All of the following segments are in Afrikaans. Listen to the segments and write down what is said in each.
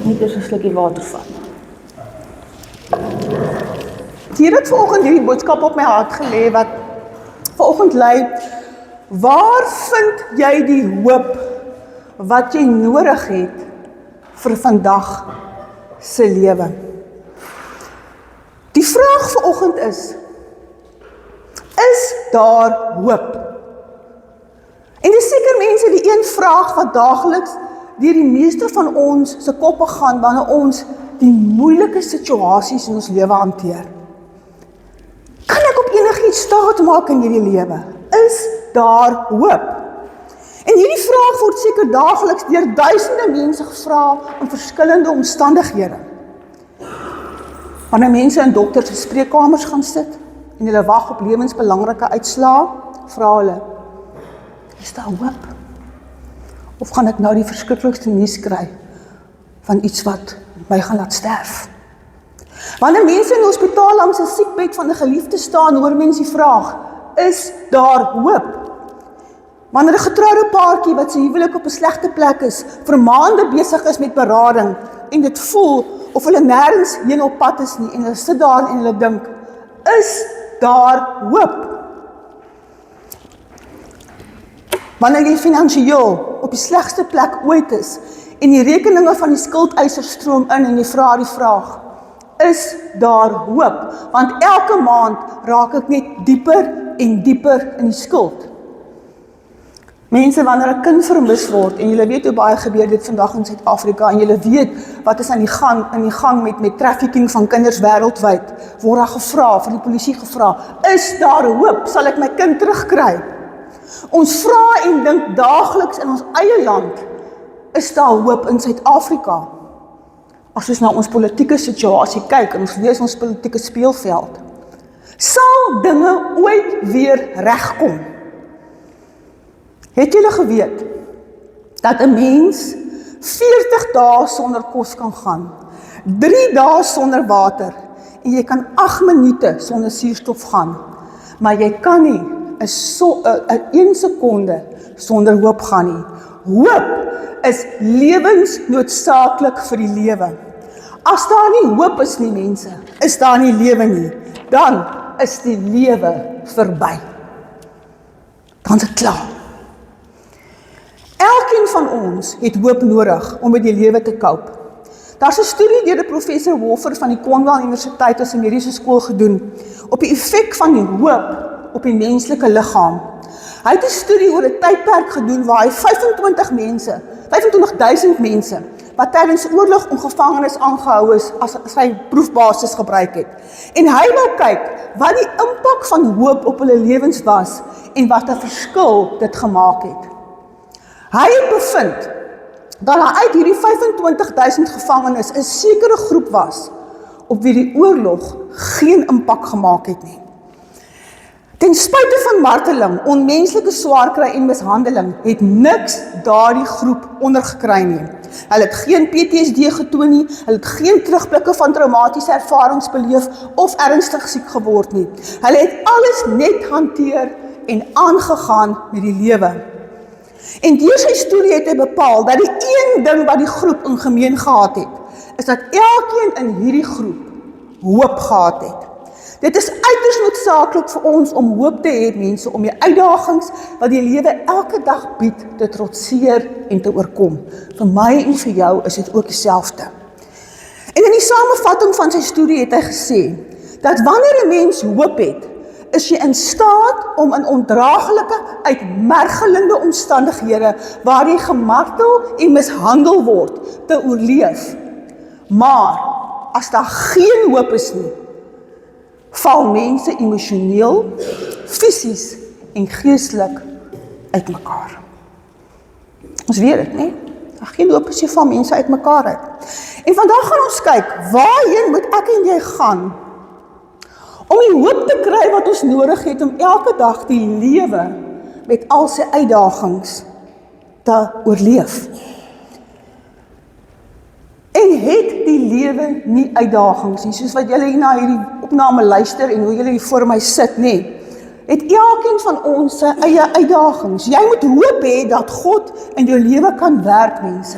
Net eers 'n slukkie water vat. Hier het vanoggend hierdie boodskap op my hart gelê wat vanoggend lei: waar vind jy die hoop wat jy nodig het vir vandag se lewe? Die vraag vanoggend is daar hoop? En dis seker mense die een vraag wat daagliks deur die meeste van ons se koppe gaan wanneer ons die moeilike situasies in ons lewe hanteer. Kan ek op enigiets staat maak in hierdie lewe? Is daar hoop? En hierdie vraag word seker daagliks deur duisende mense gevra in verskillende omstandighede. Wanneer mense in dokters se spreekkamers gaan sit en hulle wag op lewensbelangrike uitslae, vra hulle: is daar hoop? Of gaan ek nou die verskriklikste nuus kry van iets wat my gaan laat sterf? Wanneer mense in die hospitaal langs 'n siekbed van 'n geliefde staan, hoor mense die vraag: is daar hoop? Wanneer 'n getroude paartjie wat sy huwelik op 'n slegte plek is, vir maande besig is met berading en dit voel of hulle nêrens heen op pad is nie en hulle sit daar en hulle dink: is daar hoop? Wanneer jy finansiëel op die slegste plek ooit is en die rekeninge van die skuldeisers stroom in en jy vra die vraag: is daar hoop? Want elke maand raak ek net dieper en dieper in die skuld. Mense, wanneer 'n kind vermis word, en julle weet hoe baie gebeur dit vandag in Suid-Afrika, en julle weet wat is aan die gang met trafficking van kinders wêreldwyd, word daar gevra, vir die polisie gevra: is daar hoop? Sal ek my kind terugkry? Ons vra en dink daagliks in ons eie land: is daar hoop in Suid-Afrika? As ons na ons politieke situasie kyk en ons lees ons politieke speelveld, sal dinge ooit weer regkom? Het julle geweet dat 'n mens 40 dae sonder kos kan gaan, 3 dae sonder water en jy kan 8 minute sonder suurstof gaan, maar jy kan nie 1 sekonde sonder hoop gaan nie. Hoop is lewensnoodsaaklik vir die lewe. As daar nie hoop is nie, mense, is daar nie lewe nie, dan is die lewe verby. Dan is dit klaar. Elkeen van ons het hoop nodig om met die lewe te cope. Daar's 'n studie deur die professor Wolfer van die Cornell Universiteit as 'n mediese skool gedoen op die effek van die hoop op die menslike liggaam. Hy het 'n studie oor 'n tydperk gedoen waar hy 25.000 mense wat tydens oorlog om gevangenes aangehou is as sy proefbasis gebruik het. En hy wou kyk wat die impak van hoop op hulle lewens was en wat 'n verskil dit gemaak het. Hy het bevind dat daar uit hierdie 25.000 gevangenes 'n sekere groep was op wie die oorlog geen impak gemaak het nie. Ten spyte van marteling, onmenslike swaarkry en mishandeling, het niks daardie groep ondergekry nie. Hulle het geen PTSD getoon nie, hulle het geen terugblikke van traumatiese ervarings beleef of ernstig siek geword nie. Hulle het alles net hanteer en aangegaan met die lewe. En deur sy studie het hy bepaal dat die een ding wat die groep in gemeen gehad het, is dat elkeen in hierdie groep hoop gehad het. Dit is uiters noodsaaklik vir ons om hoop te hê, mense, om die uitdagings wat die lewe elke dag bied te trotseer en te oorkom. Vir my en vir jou is dit ook dieselfde. En in die samevatting van sy studie het hy gesê dat wanneer 'n mens hoop het, is jy in staat om in ondraaglike, uitmergelende omstandighede waar jy gemartel en mishandel word, te oorleef. Maar as daar geen hoop is nie, val mense emosioneel, fisies en geestelik uitmekaar. Ons weet dit, né? Daar geen hoop is, jy val mense uitmekaar uit. En vandag gaan ons kyk, waarheen moet ek en jy gaan om die hoop te kry wat ons nodig het om elke dag die lewe met al sy uitdagings te oorleef. En het die lewe nie uitdagings nie, soos wat julle hier na hierdie opname luister en hoe julle hier voor my sit, nee, het elkeen van ons sy eie uitdagings. Jy moet hoop hê dat God in jou lewe kan werk, mense.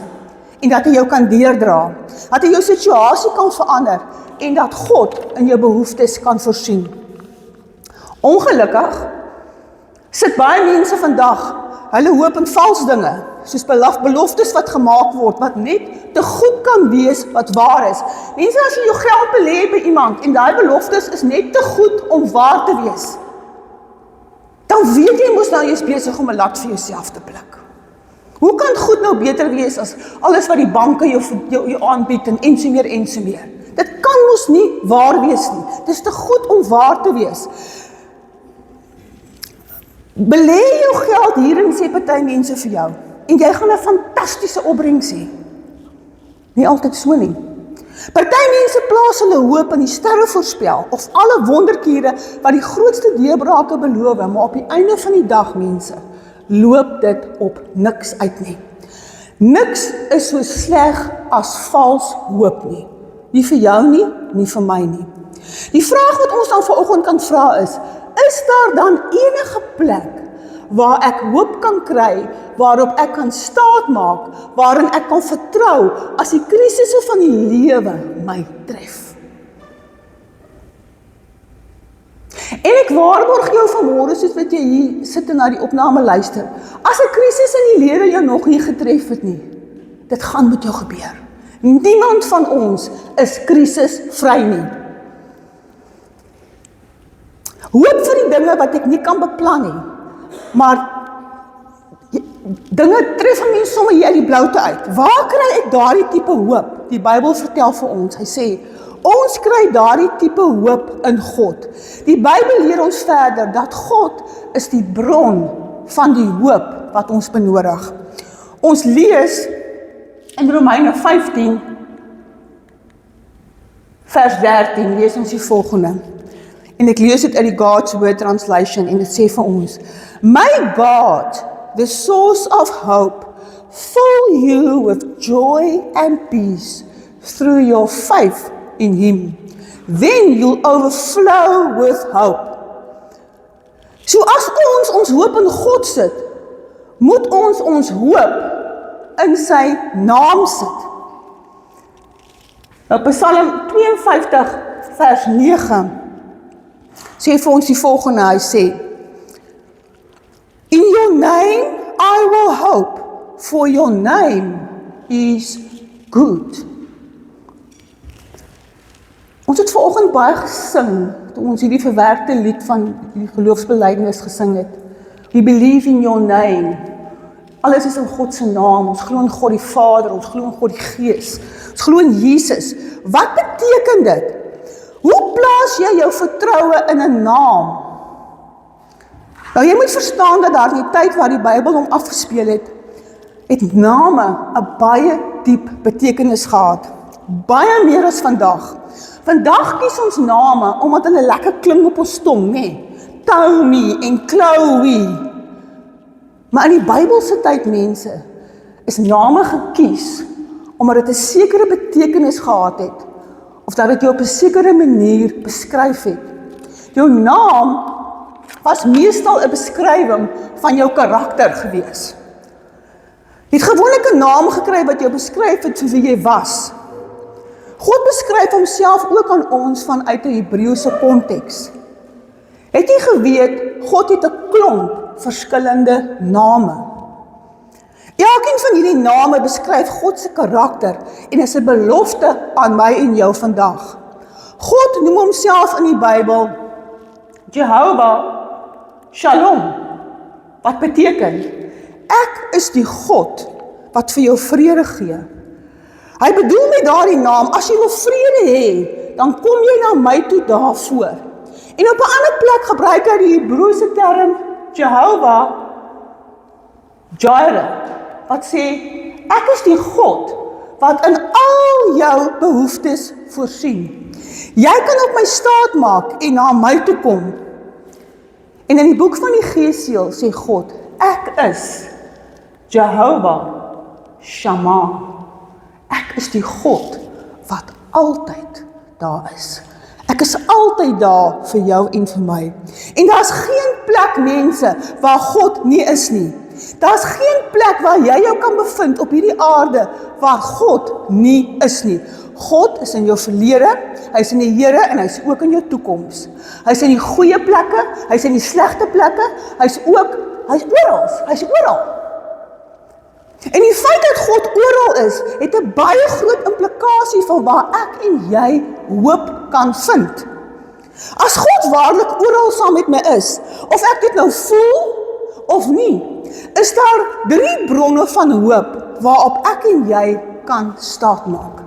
en dat hy jou kan deurdra, dat hy jou situasie kan verander en dat God in jou behoeftes kan voorsien. Ongelukkig sit baie mense vandag hulle hoop in vals dinge, soos beloftes wat gemaak word, wat net te goed kan wees wat waar is. Mense, as jy jou geld belê by iemand en daai beloftes is net te goed om waar te wees, dan weet jy mos nou jy is besig om 'n lat vir jouself te pluk. Hoe kan goed nou beter wees as alles wat die banke jou aanbied en so meer en so meer? Dit kan mos nie waar wees nie. Dit is te goed om waar te wees. Belê jou geld hierin, sê party mense vir jou, en jy gaan 'n fantastiese opbrengs hê. Nie altyd so nie. Party mense plaas hulle hoop in die sterre voorspel, of alle wonderkere wat die grootste deurbrake beloof, maar op die einde van die dag, mense, loop dit op niks uit nie. Niks is so sleg as vals hoop nie. Nie vir jou nie, nie vir my nie. Die vraag wat ons dan vanoggend kan vra is daar dan enige plek waar ek hoop kan kry, waarop ek kan staat maak, waarin ek kan vertrou as die krisisse van die lewe my tref? En ek waarborg jou vanmôre, soos wat jy hier sit en na die opname luister, as 'n krisis in die lewe jou nog nie getref het nie, dit gaan met jou gebeur. Niemand van ons is krisisvry nie. Hoop vir die dinge wat ek nie kan beplan nie, maar dinge tref aan mens sommer hier uit die bloute uit. Waar kry ek daardie tipe hoop? Die Bybel vertel vir ons, hy sê, ons kry daardie tipe hoop in God. Die Bybel leer ons verder dat God is die bron van die hoop wat ons benodig. Ons lees in Romeine 15, vers 13, lees ons die volgende. En ek lees dit uit die God's Word Translation en dit sê vir ons, "My God, the source of hope, fill you with joy and peace through your faith in Him. Then you'll overflow with hope." So as ons hoop in God sit, moet ons hoop in sy naam sit. Nou Psalm 52 vers 9 sê vir ons die volgende, hy sê, "In your name I will hope, for your name is good." Ons het vanoggend baie gesing, toe ons hierdie verwerkte lied van die geloofsbelijdenis gesing het. We believe in your name. Alles is in God se naam. Ons glo in God die Vader, ons glo in God die Gees. Ons glo in Jesus. Wat beteken dit? Hoe plaas jy jou vertroue in 'n naam? Nou jy moet verstaan dat daar in die tyd waar die Bybel hom afgespeel het name 'n baie diep betekenis gehad. Baie meer as vandag. Vandag kies ons name omdat hulle lekker klink op ons tong, nê? Tony en Chloe. Maar in die Bybelse tyd, mense, is name gekies omdat dit 'n sekere betekenis gehad het, of dat dit jou op 'n sekere manier beskryf het. Jou naam was meestal 'n beskrywing van jou karakter gewees. Jy het gewoonlik 'n naam gekry wat jou beskryf het vir wie jy was. God beskryf homself ook aan ons vanuit 'n Hebreëse konteks. Het jy geweet, God het 'n klomp verskillende name. Elkeen van hierdie name beskryf God se karakter en is 'n belofte aan my en jou vandag. God noem homself in die Bybel Jehovah Shalom, wat beteken, ek is die God wat vir jou vrede gee. Hy bedoel met daardie naam, as jy wil vrede hê, dan kom jy na my toe daarvoor. En op 'n ander plek gebruik hy die Hebreëse term Jehovah Jireh, wat sê, ek is die God wat in al jou behoeftes voorsien. Jy kan op my staat maak en na my toe kom. En in die boek van die Geesdeel sê God, ek is Jehovah Shammah. Ek is die God wat altyd daar is. Ek is altyd daar vir jou en vir my. En daar's geen plek, mense, waar God nie is nie. Daar's geen plek waar jy jou kan bevind op hierdie aarde, waar God nie is nie. God is in jou verlede, hy is in die Here en hy is ook in jou toekoms. Hy is in die goeie plekke, hy is in die slegte plekke, hy is oral. En die feit dat God oral is, het 'n baie groot implikasie van waar ek en jy hoop kan vind. As God waarlik oral saam met my is, of ek dit nou voel of nie, is daar 3 bronne van hoop waarop ek en jy kan staatmaak.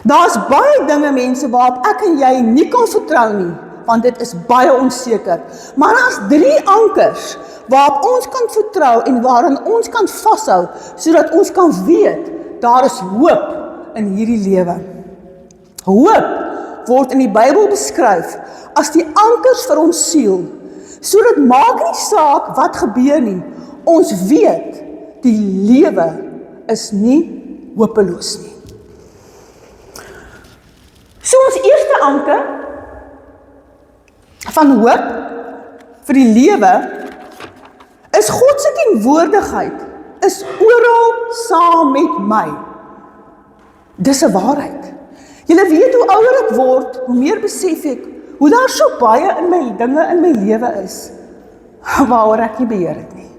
Daar's baie dinge, mense, waarop ek en jy nie kan vertrou nie, want dit is baie onseker. Maar daar's 3 ankers waarop ons kan vertrou en waarin ons kan vashou, sodat ons kan weet, daar is hoop in hierdie lewe. Hoop word in die Bybel beskryf as die ankers vir ons siel, sodat maak nie saak wat gebeur nie, ons weet, die lewe is nie hopeloos nie. So ons eerste anker van hoop vir die lewe is God se teenwoordigheid is oral saam met my. Dis 'n waarheid. Julle weet hoe ouer ek word, hoe meer besef ek hoe daar so baie in my dinge in my lewe is waaroor ek nie beheer het nie.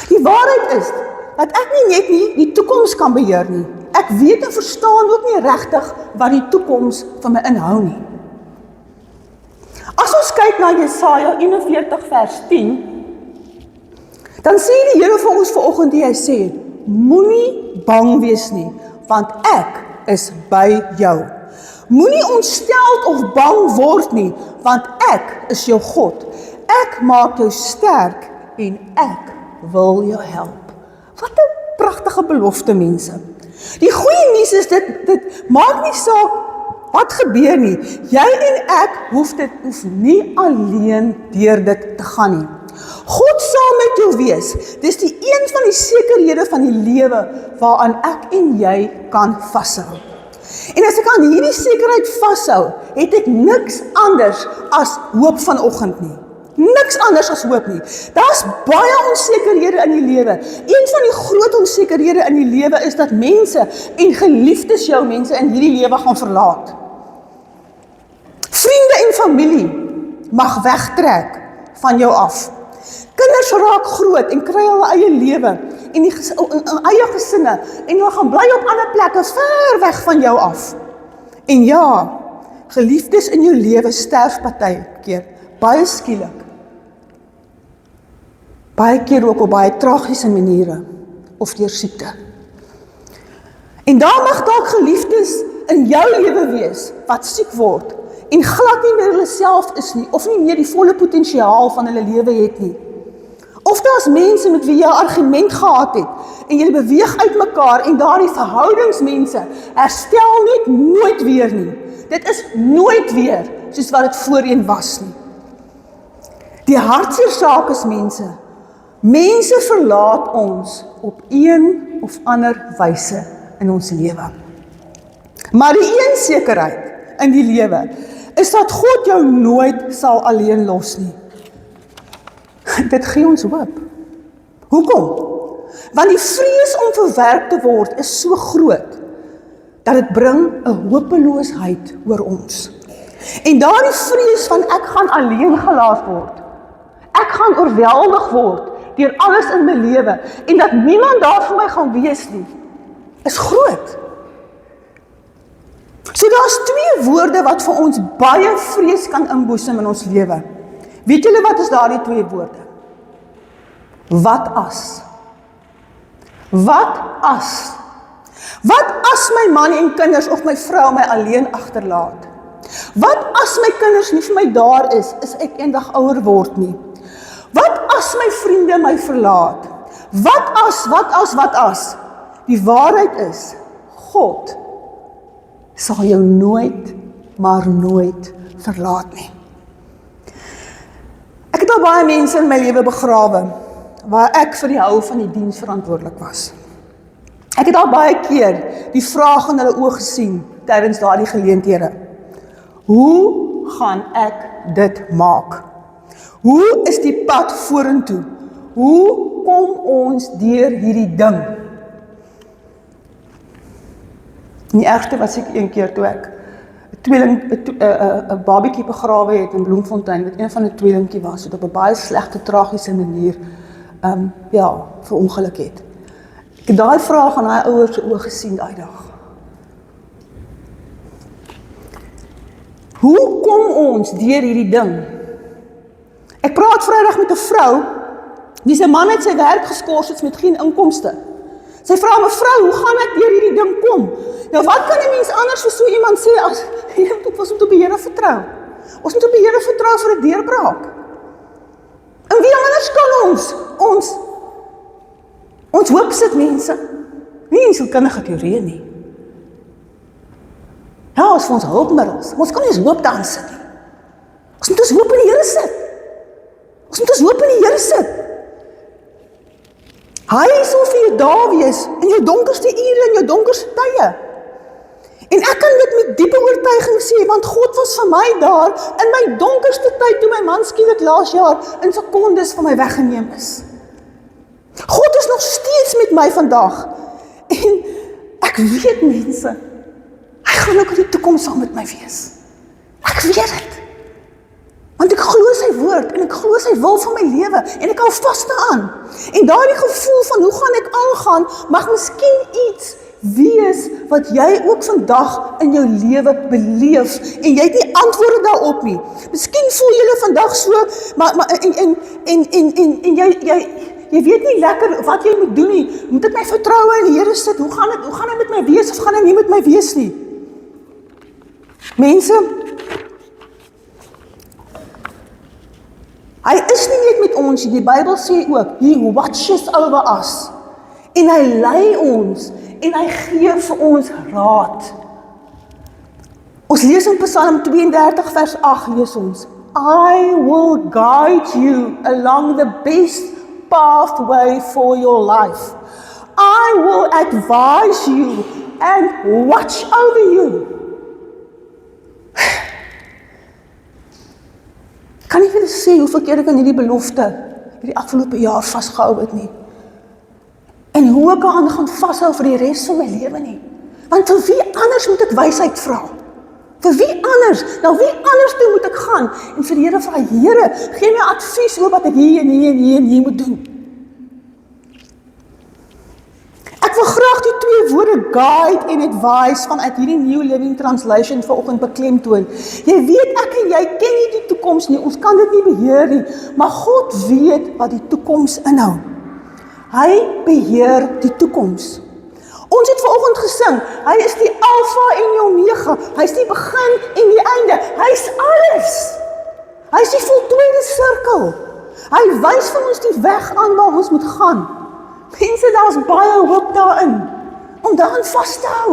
Die waarheid is dat ek nie net nie die toekoms kan beheer nie. Ek weet en verstaan ook nie regtig wat die toekoms van my inhou nie. As ons kyk na Jesaja 41 vers 10, dan sê die Here vir ons vanoggend, hy sê, moenie bang wees nie, want ek is by jou. Moenie ontsteld of bang word nie, want ek is jou God. Ek maak jou sterk en ek wil jou help. Wat 'n pragtige belofte, mense. Die goeie nuus is dit maak nie saak wat gebeur nie. Jy en ek hoef nie alleen deur dit te gaan nie. God sal met jou wees. Dis die een van die sekerhede van die lewe waaraan ek en jy kan vashou. En as ek aan hierdie sekerheid vashou, het ek niks anders as hoop vanoggend nie. Niks anders as hoop nie. Daar's baie onsekerhede in die lewe. Een van die groot onsekerhede in die lewe is dat mense en geliefdes jou mense in hierdie lewe gaan verlaat. Vriende en familie mag wegtrek van jou af. Kinders raak groot en kry hulle eie lewe en eie gesinne en hulle gaan bly op ander plekke ver weg van jou af. En ja, geliefdes in jou lewe sterf partykeer baie skielik. Baie keer ook op baie tragiese maniere of deur siekte. En daar mag dalk geliefdes in jou lewe wees wat siek word en glad nie meer hulle self is nie of nie meer die volle potensiaal van hulle lewe het nie. Of daar's mense met wie jy 'n argument gehad het en julle beweeg uit mekaar en daardie verhoudingsmense herstel net nooit weer nie. Dit is nooit weer soos wat dit voorheen was nie. Die hartseer saak is mense verlaat ons op een of ander wyse in ons lewe. Maar die een sekerheid in die lewe is dat God jou nooit sal alleen los nie. Dit gee ons hoop. Hoekom? Want die vrees om verwerp te word is so groot, dat dit bring 'n hopeloosheid oor ons. En daardie vrees van ek gaan alleen gelaat word, ek gaan oorweldig word deur alles in my lewe, en dat niemand daar vir my gaan wees nie, is groot. So daar's 2 woorde wat vir ons baie vrees kan inboesem in ons lewe. Weet julle wat is daardie 2 woorde? Wat as? Wat as? Wat as my man en kinders of my vrou my alleen agterlaat? Wat as my kinders nie vir my daar is ek eendag ouer word nie? Wat as my vriende my verlaat? Wat as? Die waarheid is, God sal jou nooit, maar nooit verlaat nie. Ek het al baie mense in my lewe begrawe, waar ek vir die hou van die diens verantwoordelik was. Ek het al baie keer die vraag in hulle oë gesien, tydens daardie geleenthede. Hoe gaan ek dit maak? Hoe is die pad vorentoe? Hoe kom ons deur hierdie ding? En die ergste was ek een keer toe ek 'n babietjie begrawe het in Bloemfontein, wat een van 'n tweelingkie was, wat op 'n baie slegte, tragiese manier verongeluk het. Ek het daai vraag aan daai ouers se oë gesien daai dag. Hoe kom ons deur hierdie ding? Ek praat Vrydag met 'n vrou, die sy man het sy werk geskort het met geen inkomste. Sy vra, mevrou, hoe gaan ek deur hierdie ding kom? Nou wat kan 'n mens anders vir so iemand sê as, ons moet op die Here vertrou. Ons moet op die Here vertrou vir 'n deurbraak. En wie anders kan ons hoop sit, mense? Nie in sielkundige teorieë nie. Ja, ons vir ons hulpmiddels. Ons kan nie eens hoop daar sit nie. Ons moet ons hoop in die Here sit. Ons moet ons hoop in die Here sit. Hy sal vir jou daar wees in jou donkerste ure, in jou donkerste tye. En ek kan dit met diepe oortuiging sê, want God was vir my daar in my donkerste tyd, toe my man skielik laas jaar in sekondes van my weggeneem is. God is nog steeds met my vandag. En ek weet, mense, hy gaan ook in die toekoms saam met my wees. Ek weet dit. Want ek glo sy woord, en ek glo sy wil vir my lewe, en ek hou vas daaraan. En daardie gevoel van hoe gaan ek aangaan, mag miskien iets wees wat jy ook vandag in jou lewe beleef, en jy het nie antwoorde daarop nie. Miskien voel jy vandag so, en jy weet nie lekker wat jy moet doen nie. Moet ek my vertroue in die Here sit? Hoe gaan dit met my wees, of gaan dit nie met my wees nie? Mense, hy is nie net met ons, die Bybel sê ook, he watches over us, en hy lei ons, en hy gee vir ons raad. Ons lees in Psalm 32 vers 8, lees ons, I will guide you along the best pathway for your life. I will advise you and watch over you. Ek kan nie vir sê hoeveel keer ek aan hierdie belofte hierdie afgelope jaar vasgehou het nie. En hoe ek aan gaan vashou vir die res van my lewe nie. Want vir wie anders moet ek wysheid vra? Vir wie anders? Nou wie anders toe moet ek gaan? En vir die Here vra, Here, gee my advies oor wat ek hier en hier en hier en hier moet doen. Ek wil graag die twee woorde guide en advise vanuit hierdie New Living Translation vanoggend beklemtoon. Jy weet, ek en jy ken nie die toekoms nie, ons kan dit nie beheer nie, maar God weet wat die toekoms inhou. Hy beheer die toekoms. Ons het vanoggend gesing, hy is die Alfa en die Omega, hy is die begin en die einde, hy is alles. Hy is die voltooide sirkel. Hy wys vir ons die weg aan waar ons moet gaan. Mense, daar is baie hoop daarin, om daaraan vas te hou.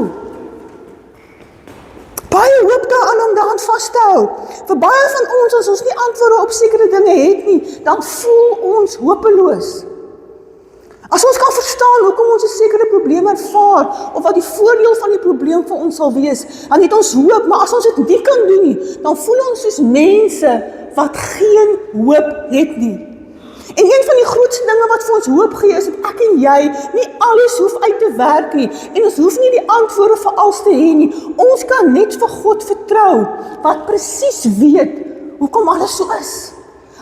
Baie hoop daarin om daaraan vas te hou. Vir baie van ons, as ons nie antwoorde op sekere dinge het nie, dan voel ons hopeloos. As ons kan verstaan hoekom ons 'n sekere probleem ervaar, of wat die voordeel van die probleem vir ons sal wees, dan het ons hoop, maar as ons dit nie kan doen nie, dan voel ons soos mense wat geen hoop het nie. En een van die grootste dinge wat vir ons hoop gee, is dat ek en jy nie alles hoef uit te werk nie, en ons hoef nie die antwoorde vir alles te hê nie. Ons kan net vir God vertrou, wat presies weet hoekom alles so is.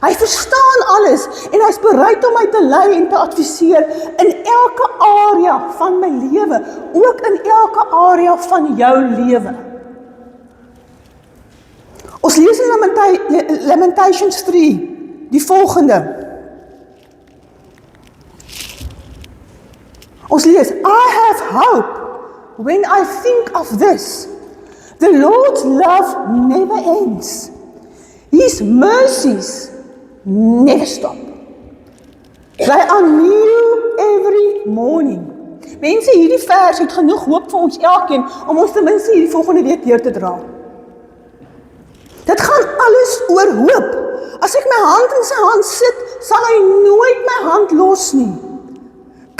Hy verstaan alles, en hy is bereid om my te lei en te adviseer in elke area van my lewe, ook in elke area van jou lewe. Ons lees in Lamentations 3, die volgende. Ons lees, I have hope when I think of this. The Lord's love never ends. His mercies never stop. They are new every morning. Mense, hierdie vers het genoeg hoop vir ons elkeen, om ons ten minste hierdie volgende week deur te dra. Dit gaan alles oor hoop. As ek my hand in sy hand sit, sal hy nooit my hand los nie.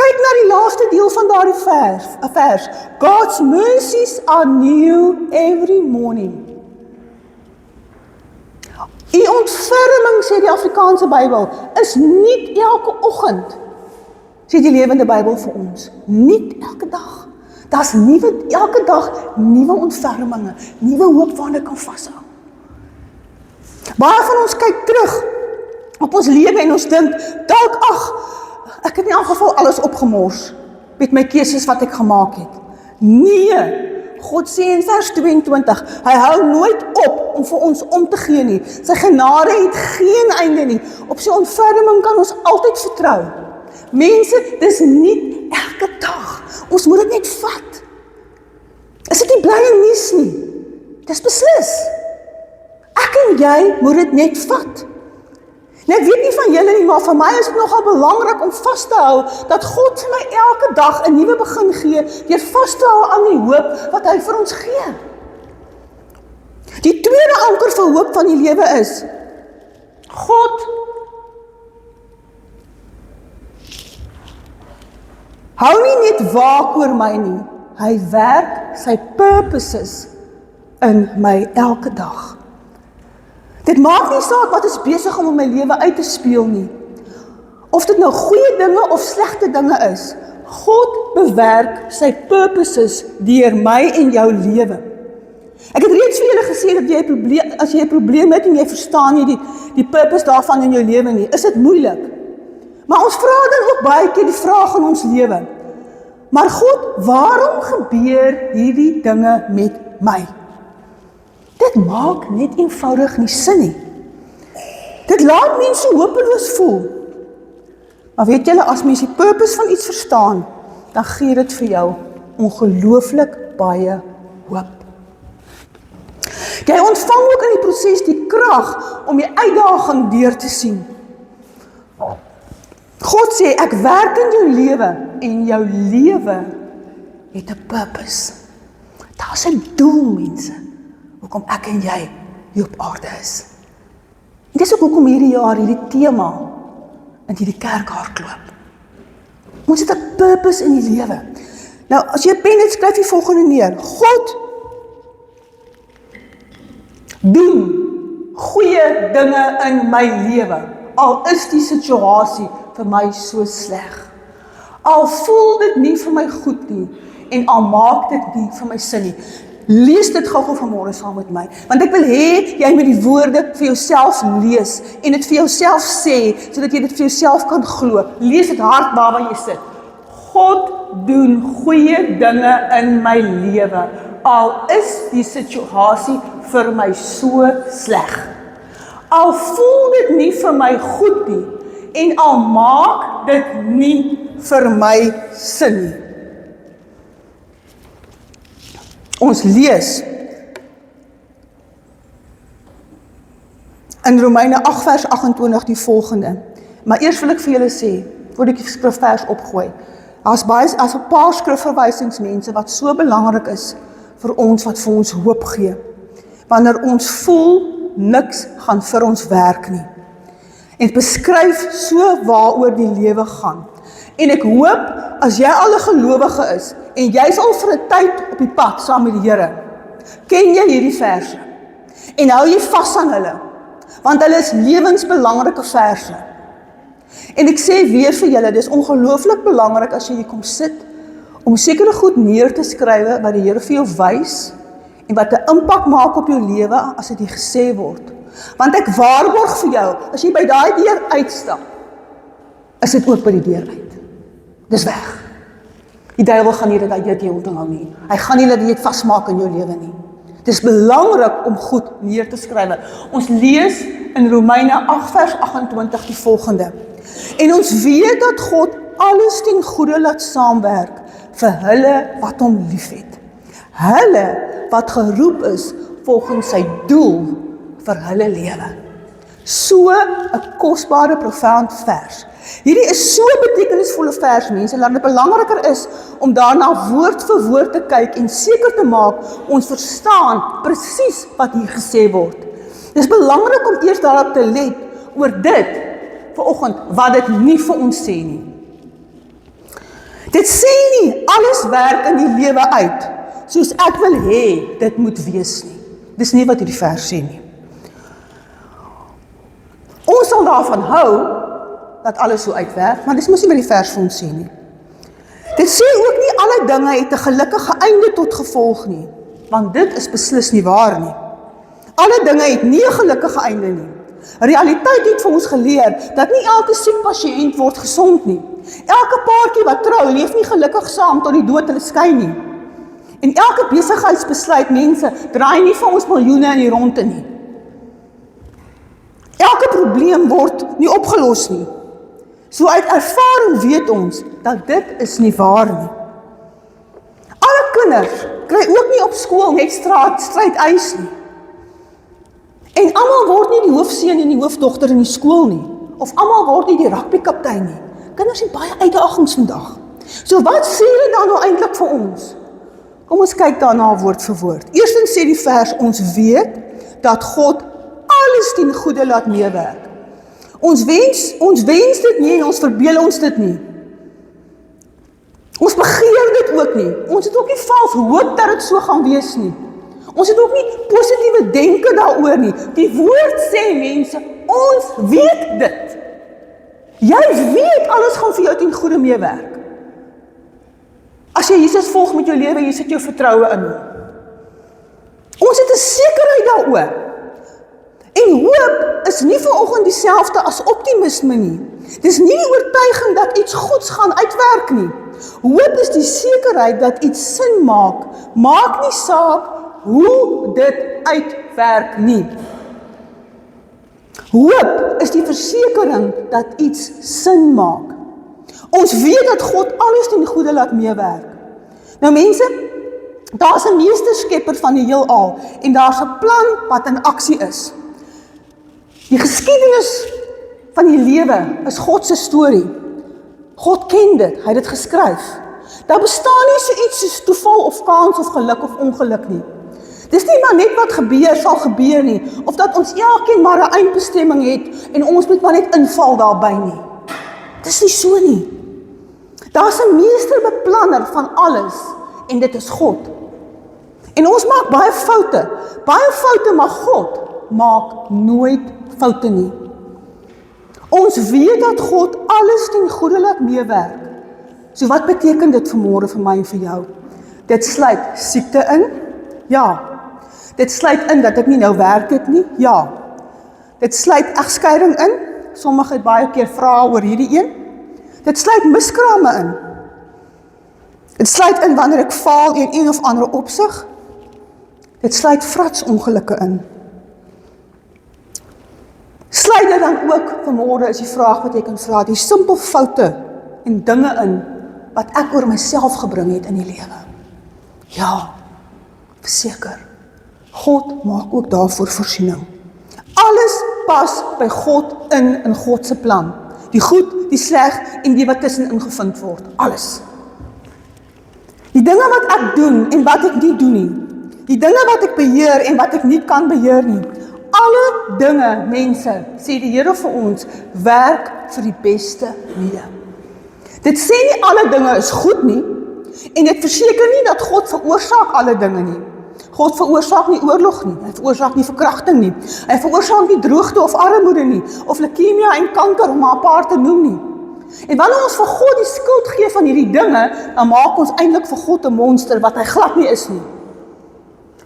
Kyk na die laaste deel van daardie vers. God's mercies are new every morning. Die ontferming, sê die Afrikaanse Bybel, is nie elke oggend, sê die Lewende Bybel vir ons. Nie elke dag. Daar's elke dag nuwe ontferminge, nuwe hoop waarna ek kan vashou. Baie van ons kyk terug op ons lewe en ons dink, dalk, ek het in elk geval alles opgemors met my keuses wat ek gemaak het. Nee, God sê in vers 22, hy hou nooit op om vir ons om te gee nie. Sy genade het geen einde nie. Op sy ontferming kan ons altyd vertrou. Mense, dis nie elke dag. Ons moet dit net vat. Is dit nie blye nuus nie? Dis beslis. Ek en jy moet dit net vat. Nou, ek weet nie van julle nie, maar vir my is dit nogal belangrik om vas te hou, dat God vir my elke dag 'n nuwe begin gee, deur vas te hou aan die hoop wat hy vir ons gee. Die tweede anker vir hoop van die lewe is, God hou nie net waak oor my nie, hy werk sy purposes in my elke dag. Dit maak nie saak wat is besig om in my lewe uit te speel nie. Of dit nou goeie dinge of slegte dinge is, God bewerk sy purposes deur my en jou lewe. Ek het reeds vir julle gesê dat as jy 'n probleem het en jy verstaan nie die purpose daarvan in jou lewe nie, is dit moeilik. Maar ons vra dan ook baie keer die vraag in ons lewe, maar God, waarom gebeur hierdie dinge met my? Dit maak net eenvoudig nie sin nie. Dit laat mense hopeloos voel. Maar weet julle, as mens die purpose van iets verstaan, dan gee dit vir jou ongelooflik baie hoop. Jy ontvang ook in die proses die krag om die uitdaging deur te sien. God sê, ek werk in jou lewe en jou lewe het 'n purpose. Daar's 'n doel, mense, hoekom ek en jy hier op aarde is. En dis ook hoekom hierdie jaar hierdie tema in hierdie kerk hardloop. Ons het 'n purpose in die lewe. Nou, as jy 'n pen het, skryf die volgende neer. God doen goeie dinge in my lewe, al is die situasie vir my so sleg. Al voel dit nie vir my goed nie, en al maak dit nie vir my sin nie. Lees dit gou vanmôre saam met my, want ek wil hê jy moet die woorde vir jouself lees, en dit vir jouself sê, sodat jy dit vir jouself kan glo. Lees dit hard waar jy sit. God doen goeie dinge in my lewe, al is die situasie vir my so sleg. Al voel dit nie vir my goed nie, en al maak dit nie vir my sin nie. Ons lees in Romeine 8 vers 28 die volgende. Maar eers wil ek vir julle sê, voordat ek die skrifvers opgooi, as 'n paar skrifverwysings, mense, wat so belangrik is vir ons, wat vir ons hoop gee. Wanneer ons voel, niks gaan vir ons werk nie. En het beskryf so waaroor die lewe gaan. En ek hoop, as jy al 'n gelowige is, en jy is al vir 'n tyd op die pad saam met die Here, ken jy hierdie verse, en hou jy vas aan hulle, want hulle is lewensbelangrike verse. En ek sê weer vir julle, dis ongelooflik belangrik as jy hier kom sit, om sekere goed neer te skrywe, wat die Here vir jou wys, en wat 'n impak maak op jou lewe, as dit hier gesê word. Want ek waarborg vir jou, as jy by daai deur uitstap, is dit ook by die deur uit. Dis weg. Die duiwel gaan nie dat hy dit heeltemal nie. Hy gaan nie dat jy dit vasmaak in jou lewe nie. Dit is belangrik om goed neer te skryf. Ons lees in Romeine 8 vers 28 die volgende. En ons weet dat God alles ten goeie laat saamwerk vir hulle wat hom liefhet. Hulle wat geroep is volgens sy doel vir hulle lewe. So 'n kosbare, profound vers. Hierdie is so 'n betekenisvolle vers, mense, dat dit belangriker is om daarna woord vir woord te kyk en seker te maak ons verstaan presies wat hier gesê word. Dit is belangrik om eers daarop te let oor dit vanoggend wat dit nie vir ons sê nie. Dit sê nie alles werk in die lewe uit soos ek wil hê dit moet wees nie. Dis nie wat hierdie vers sê nie. Ons sal daarvan hou dat alles so uitwerk, maar dis mos nie wat die vers vir ons sê nie. Dit sê ook nie alle dinge het 'n gelukkige einde tot gevolg nie, want dit is beslis nie waar nie. Alle dinge het nie 'n gelukkige einde nie. Realiteit het vir ons geleer dat nie elke siek pasiënt word gesond nie. Elke paartjie wat trou leef nie gelukkig saam tot die dood hulle skei nie. En elke besigheidsbesluit, mense, draai nie vir ons miljoene in die ronde nie. Elke probleem word nie opgelos nie. So uit ervaring weet ons dat dit is nie waar nie. Alle kinders kry ook nie op skool net stryd-eis nie. En almal word nie die hoofseun en die hoofdogter in die skool nie. Of almal word nie die rugbykaptein nie. Kinders het baie uitdagings vandag. So wat sê hulle dan nou eintlik vir ons? Kom ons kyk daarna woord vir woord. Eerstens sê die vers, ons weet dat God alles ten goeie laat meewerk. Ons wens dit nie en ons verbeel ons dit nie. Ons begeer dit ook nie. Ons het ook nie vals hoop dat dit so gaan wees nie. Ons het ook nie positiewe denke daaroor nie. Die woord sê mense, ons weet dit. Jy weet alles gaan vir jou ten goeie meewerk. As jy Jesus volg met jou lewe, jy sit jou vertroue in hom. Ons het 'n sekerheid daaroor. En hoop is nie vanoggend dieselfde as optimisme nie. Dis nie die oortuiging dat iets goeds gaan uitwerk nie. Hoop is die sekerheid dat iets sin maak. Maak nie saak hoe dit uitwerk nie. Hoop is die versekering dat iets sin maak. Ons weet dat God alles ten goeie laat meewerk. Nou mense, daar's 'n meesterskepper van die heelal en daar's 'n plan wat in aksie is. Die geskiedenis van die lewe is God se storie. God ken dit, hy het dit geskryf. Daar bestaan nie so iets soos toeval of kans of geluk of ongeluk nie. Dis nie maar net wat gebeur sal gebeur nie, of dat ons elkeen maar 'n eindbestemming het en ons moet maar net inval daarby nie. Dis nie so nie. Daar's 'n meesterbeplanner van alles en dit is God. En ons maak baie foute, maar God maak nooit foute nie. Ons weet dat God alles ten goeie laat meewerk. So wat beteken dit vanmôre vir my en vir jou? Dit sluit siekte in? Ja. Dit sluit in dat ek nie nou werk het nie? Ja. Dit sluit egskeiding in? Sommige het baie keer vrae oor hierdie een. Dit sluit miskrame in. Dit sluit in wanneer ek faal in een of ander opsig. Dit sluit vratsongelukke in. Sluit dit dan ook vanmôre is die vraag wat jy kan vra, die simpel foute en dinge in wat ek oor myself gebring het in die lewe. Ja, verseker. God maak ook daarvoor voorsiening. Alles pas by God in God se plan. Die goed, die sleg en die wat tussenin gevind word. Alles. Die dinge wat ek doen en wat ek nie doen nie. Die dinge wat ek beheer en wat ek nie kan beheer nie. Alle dinge, mense, sê die Here vir ons, werk vir die beste mee. Dit sê nie alle dinge is goed nie, en dit verseker nie dat God veroorsaak alle dinge nie. God veroorsaak nie oorlog nie, hy veroorsaak nie verkrachting nie, hy veroorsaak nie droogte of armoede nie, of leukemia en kanker om maar 'n paar te noem nie. En wanneer ons vir God die skuld gee van hierdie dinge, dan maak ons eintlik vir God 'n monster wat hy glad nie is nie.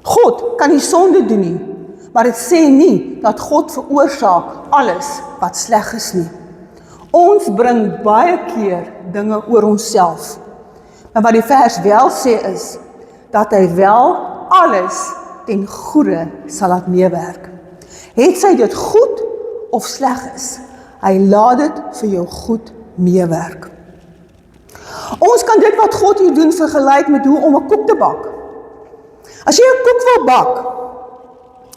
God kan nie sonde doen nie, maar dit sê nie dat God veroorsaak alles wat sleg is nie. Ons bring baie keer dinge oor onsself. Maar wat die vers wel sê is, dat hy wel alles ten goeie sal laat meewerk. Het sy dit goed of sleg is, hy laat dit vir jou goed meewerk. Ons kan dit wat God hier doen vergelyk met hoe om 'n koek te bak. As jy 'n koek wil bak,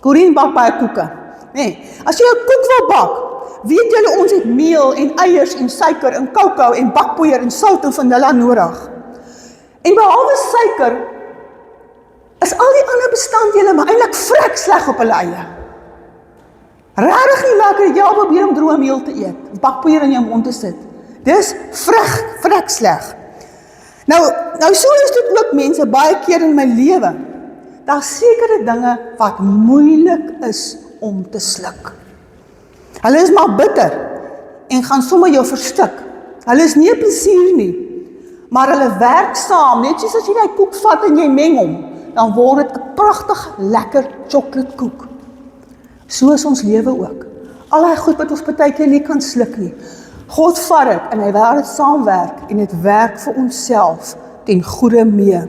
Corine bak baie koeke. Nee, as jy 'n koek wil bak, weet julle ons het meel en eiers en suiker en kakao en bakpoeier en sout en vanilla nodig. En behalwe suiker, is al die ander bestanddele maar eintlik vrek sleg op hulle eie. Regtig nie lekker, jy probeer om droë meel te eet, bakpoeier in jou mond te sit. Dis vrek sleg. Nou so is dit ook mense baie keer in my lewe. Daar sekere dinge wat moeilik is om te sluk. Hulle is maar bitter en gaan sommer jou verstik. Hulle is nie 'n plesier nie. Maar hulle werk saam, net soos as jy die koek vat en jy meng hom, dan word dit 'n pragtig lekker chocolate koek. So is ons lewe ook. Al die goed wat ons partykeer nie kan sluk nie. God vat dit en hy wil dit saamwerk en dit werk vir onsself ten goeie mee.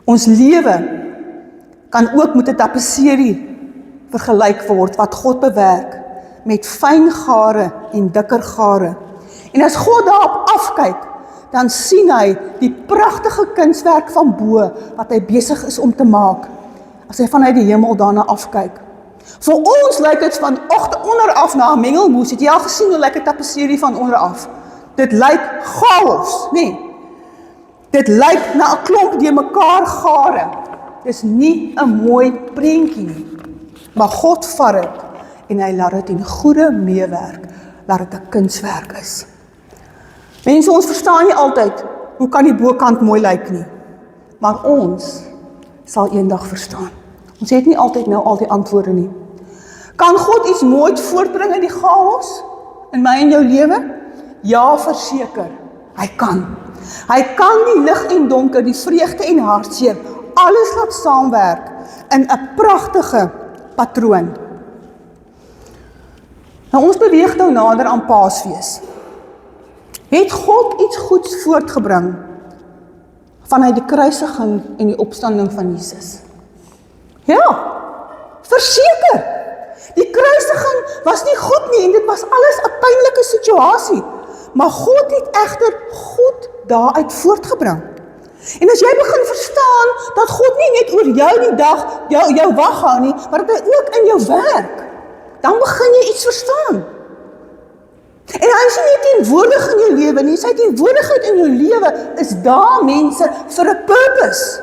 Ons lewe kan ook met 'n tapisserie vergelyk word wat God bewerk met fyn gare en dikker gare. En as God daarop afkyk, dan sien hy die pragtige kunswerk van bo wat hy besig is om te maak, as hy vanuit die hemel daarna afkyk. Vir ons lyk dit van onderaf na 'n mengelmoes. Het jy al gesien hoe lyk 'n tapisserie van onderaf? Dit lyk chaos, nee. Dit lyk na 'n klomp die mekaar gare. Dis nie 'n mooi prentjie nie. Maar God vat dit en hy laat dit in goeie meewerk, laat dit 'n kunswerk is. Mense, ons verstaan nie altyd hoe kan die bokant mooi lyk nie, maar ons sal eendag verstaan. Ons het nie altyd nou al die antwoorde nie. Kan God iets moois voortbring in die chaos in my en jou lewe? Ja, verseker. Hy kan. Hy kan die lig en donker, die vreugde en hartseer, alles laat saamwerk in 'n pragtige patroon. Nou ons beweeg nou nader aan Paasfees. Het God iets goeds voortgebring vanuit die kruisiging en die opstanding van Jesus? Ja, verseker. Die kruisiging was nie goed nie en dit was alles 'n pynlike situasie. Maar God het egter goed daaruit voortgebring. En as jy begin verstaan dat God nie net oor jou die dag, jou wag hou nie, maar dat hy ook in jou werk, dan begin jy iets verstaan. En hy is nie teenwoordig in jou lewe nie, sy teenwoordigheid in jou lewe is daar, mense, vir 'n purpose.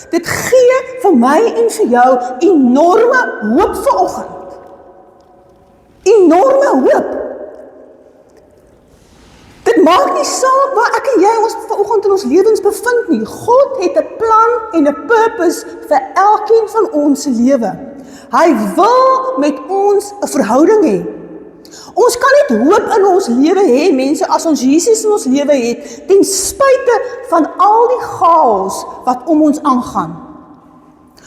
Dit gee vir my en vir jou enorme hoop vanoggend. Enorme hoop. Dit maak nie saak waar ek en jy ons vanoggend in ons lewens bevind nie. God het 'n plan en 'n purpose vir elkeen van ons se lewe. Hy wil met ons 'n verhouding hê. Ons kan net hoop in ons lewe hê, mense, as ons Jesus in ons lewe het, ten spyte van al die chaos wat om ons aangaan.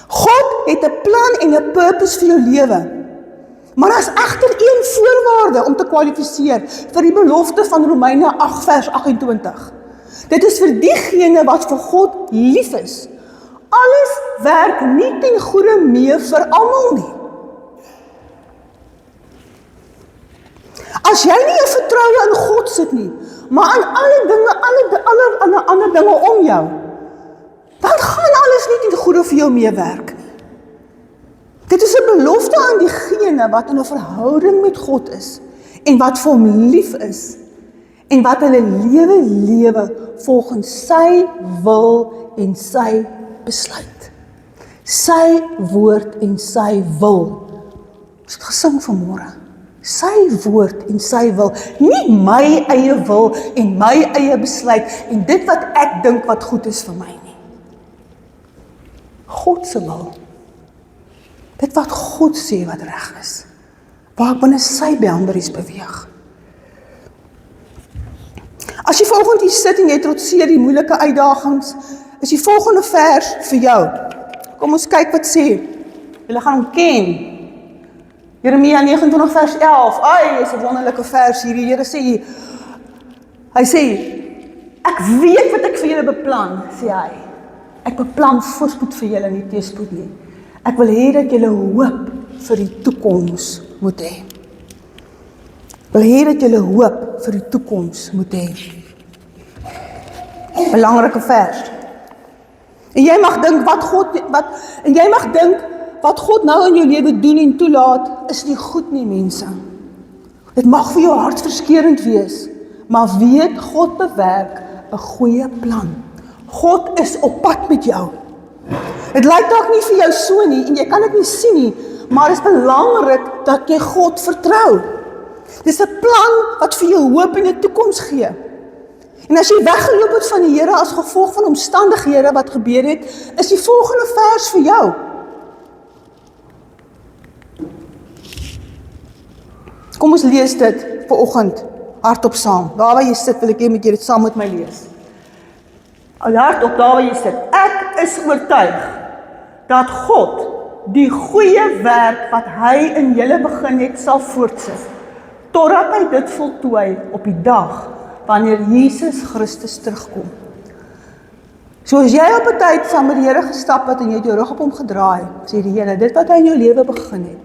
God het 'n plan en 'n purpose vir jou lewe. Maar daar is egter een voorwaarde om te kwalifiseer vir die belofte van Romeine 8 vers 28. Dit is vir diegene wat vir God lief is. Alles werk nie ten goeie mee vir almal nie. As jy nie jou vertroue in God sit nie, maar aan alle dinge, ander dinge om jou, dan gaan alles nie ten goeie vir jou meewerk. Dit is 'n belofte aan diegene wat in 'n verhouding met God is, en wat vir hom lief is, en wat hulle lewe volgens sy wil en sy besluit. Sy woord en sy wil. Ons het gesing vanmôre. Sy woord en sy wil, nie my eie wil en my eie besluit, en dit wat ek dink wat goed is vir my nie. God se wil. Dit wat God sê wat reg is, waar ek binne sy boundaries beweeg. As jy vanoggend hier sit en jy trotseer die moeilike uitdagings, is die volgende vers vir jou. Kom ons kyk wat sê. Julle gaan hom ken. Jeremia 29 vers 11. Ai, is 'n wonderlike vers hier. Die Here sê, hy sê, ek weet wat ek vir julle beplan, sê hy. Ek beplan voorspoed vir julle, nie teëspoed nie. Ek wil hê dat julle hoop vir die toekoms moet hê. Wil hê dat julle hoop vir die toekoms moet hê. Belangrike vers. En jy mag dink wat God nou in jou lewe doen en toelaat, is nie goed nie, mense. Dit mag vir jou hartverskeurend wees, maar weet, God bewerk 'n goeie plan. God is op pad met jou. Dit lyk dalk nie vir jou so nie, en jy kan dit nie sien nie, maar dit is belangrik dat jy God vertrou. Dis 'n plan wat vir jou hoop en 'n toekoms gee. En as jy weggeloop het van die Here as gevolg van omstandighede wat gebeur het, is die volgende vers vir jou. Kom ons lees dit vanoggend hardop saam. Daar waar jy sit, wil ek hê met jy dit saam met my lees. Hardop daar waar jy sit. Ek is oortuig dat God die goeie werk wat hy in julle begin het, sal voortsit, totdat hy dit voltooi op die dag, wanneer Jesus Christus terugkom. So as jy op 'n tyd saam met die Here gestap het, en jy het jou rug op hom gedraai, sê die Here, dit wat hy in jou lewe begin het,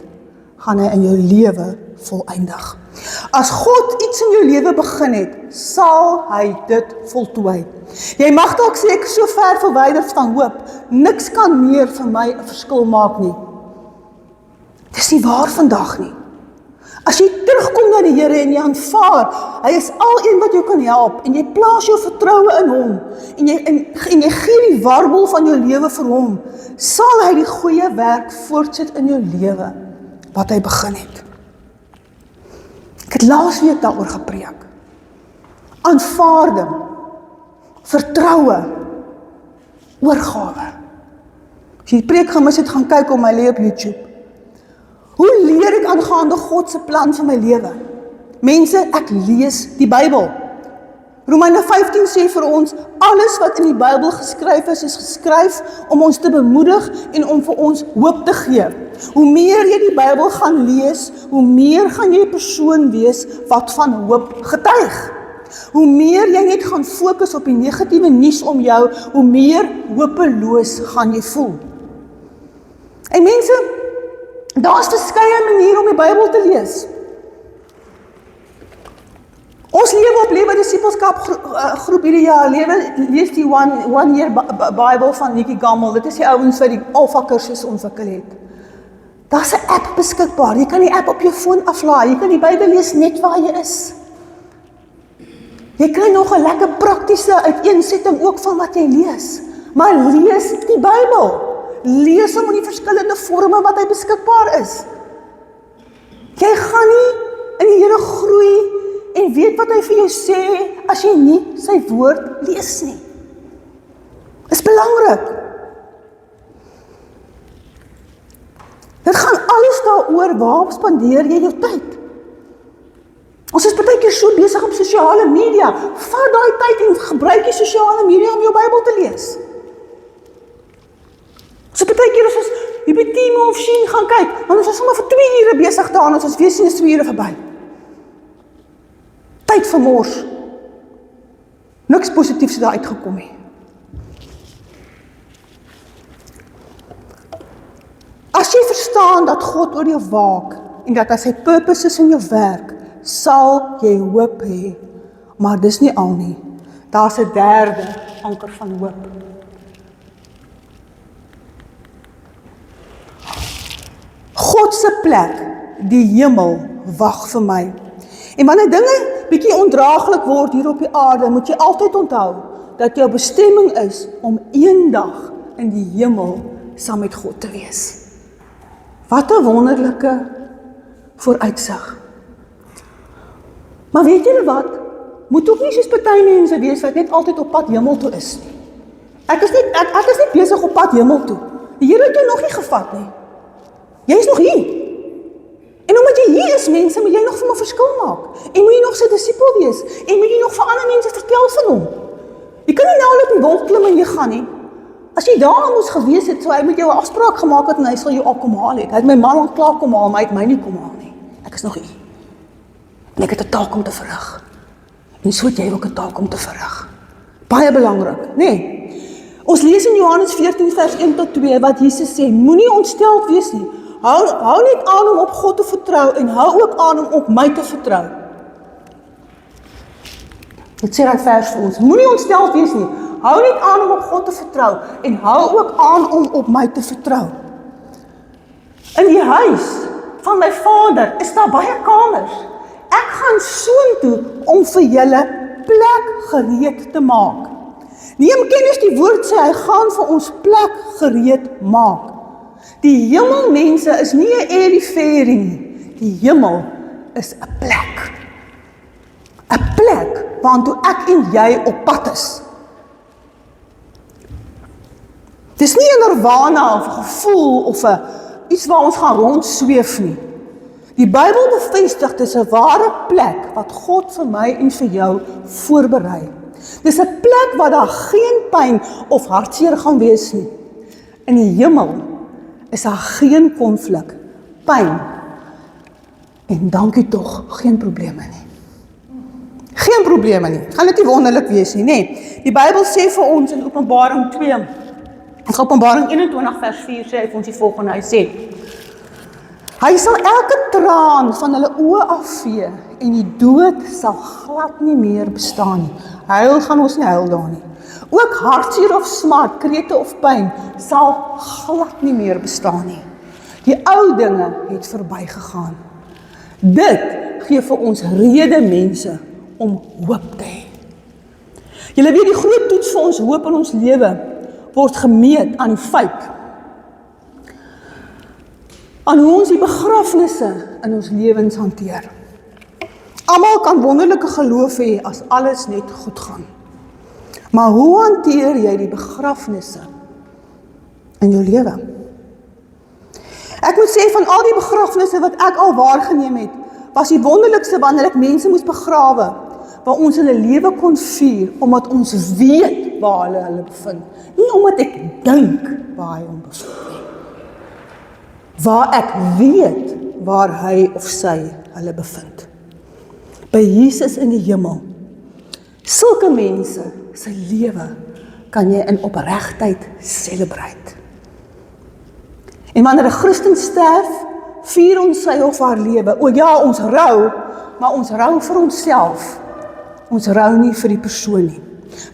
gaan hy in jou lewe voleindig. As God iets in jou lewe begin het, sal hy dit voltooi. Jy mag dalk sê, ek is so ver verwyderd van hoop, niks kan meer vir my 'n verskil maak nie. Dis nie waar vandag nie. As jy terugkom na die Here en jy aanvaar, hy is al een wat jou kan help, en jy plaas jou vertroue in hom, en jy gee die warbel van jou lewe vir hom, sal hy die goeie werk voortsit in jou lewe, wat hy begin het. Ek het laasweek daaroor gepreek. Aanvaarding, vertroue, oorgawe. As jy die preek gemis het, gaan kyk om my lê op YouTube. Hoe leer ek aangaande God se plan vir my lewe? Mense, ek lees die Bybel. Romeine 15 sê vir ons, alles wat in die Bybel geskryf is geskryf om ons te bemoedig en om vir ons hoop te gee. Hoe meer jy die Bybel gaan lees, hoe meer gaan jy 'n persoon wees wat van hoop getuig. Hoe meer jy net gaan fokus op die negatiewe nuus om jou, hoe meer hopeloos gaan jy voel. En mense, daar's verskeie maniere om die Bybel te lees. Ons lewe op Lewe Disipelskap groep hierdie jaar, lees die one year Bible van Nikki Gamble, dit is die ouens wat die Alpha kursus ontwikkel het. Daar's 'n app beskikbaar, jy kan die app op jou foon aflaai, jy kan die Bybel lees net waar jy is. Jy kry nog 'n lekker praktiese uiteensetting ook van wat jy lees, maar lees die Bybel, lees hom in die verskillende forme wat hy beskikbaar is. Jy gaan nie in die Here groei en weet wat hy vir jou sê, as jy nie sy woord lees nie. Dis belangrik. Dit gaan alles daaroor, waar spandeer jy jou tyd? Ons is baie keer so besig op sosiale media, vat daai tyd en gebruik die sosiale media om jou Bybel te lees. So baie keer as ons die Timo of Shein gaan kyk, dan is ons sommer vir 2 ure besig daar, en ons weer sien is 2 ure verby. Tyd vermors. Niks positiefs daar uitgekom nie. As jy verstaan dat God oor jou waak, en dat hy sy purpose is in jou werk, sal jy hoop hê, maar dis nie al nie. Daar's 'n derde anker van hoop. God se plek, die hemel, wag vir my. En wanneer dinge bietjie ondraaglik word hier op die aarde, moet jy altyd onthou dat jou bestemming is om eendag in die hemel saam met God te wees. Wat 'n wonderlike vooruitsig. Maar weet julle wat? Moet ook nie soos party mense wees wat net altyd op pad hemel toe is nie. Ek is nie besig op pad hemel toe. Die Here het jou nog nie gevat nie. Jy is nog hier. En omdat jy hier is, mense, moet jy nog vir my verskil maak. En moet jy nog sy disipel wees. En moet jy nog vir ander mense vertel van hom. Jy kan nie nou op die wolk klim en jy gaan nie. As jy daar moes gewees het, so hy met jou 'n afspraak gemaak het en hy sal jou al kom haal het. Hy het my man klaar kom haal, maar hy het my nie kom haal nie. Ek is nog hier. En ek het 'n taak om te verrig. En so het jy ook 'n taak om te verrig. Baie belangrik, nê? Ons lees in Johannes 14 vers 1 tot 2 wat Jesus sê, moenie ontsteld wees nie. Hou net aan om op God te vertrou en hou ook aan om op my te vertrou. Dit sê hy vers vir ons, moenie ontsteld wees nie. Hou net aan om op God te vertrou en hou ook aan om op my te vertrou. In die huis van my Vader is daar baie kamers. Ek gaan soontoe om vir julle plek gereed te maak. Neem kennis, die woord sê, hy gaan vir ons plek gereed maak. Die hemelmense is nie 'n airy-fairy nie. Die hemel is 'n plek. 'n Plek waartoe ek en jy op pad is. Dis nie 'n nirvana of 'n gevoel of iets waar ons gaan rondsweef nie. Die Bybel bevestig dis 'n ware plek wat God vir my en vir jou voorberei. Dis 'n plek waar daar geen pyn of hartseer gaan wees nie. In die hemel is daar geen konflik, pyn en dankie tog, geen probleme nie. Geen probleme nie. Gaan dit nie wonderlik wees nie, nê? Die Bybel sê vir ons in Openbaring 2, in Openbaring 21 vers 4 sê hy vir ons die volgende, hy sê, hy sal elke traan van hulle oë afvee en die dood sal glad nie meer bestaan nie. Huil gaan ons nie huil daar nie. Ook hartseer of smart, krete of pyn sal glad nie meer bestaan nie. Die ou dinge het verbygegaan. Dit gee vir ons rede mense om hoop te hê. Julle weet die groot toets vir ons hoop in ons lewe word gemeet aan die feit aan hoe ons die begrafnisse in ons lewens hanteer. Almal kan wonderlike geloof hê as alles net goed gaan. Maar hoe hanteer jy die begrafnisse in jou lewe? Ek moet sê van al die begrafnisse wat ek al waargeneem het, was die wonderlikste wanneer ek mense moes begrawe, waar ons hulle lewe kon vier, omdat ons weet waar hulle bevind. Nie omdat ek dink waar hy hom bevind nie. Waar ek weet waar hy of sy hulle bevind. By Jesus in die hemel. Sulke mense se lewe kan jy in opregtheid celebrate. En wanneer 'n Christen sterf, vier ons sy of haar lewe. O ja, ons rou, maar ons rou vir onsself. Ons rou nie vir die persoon nie.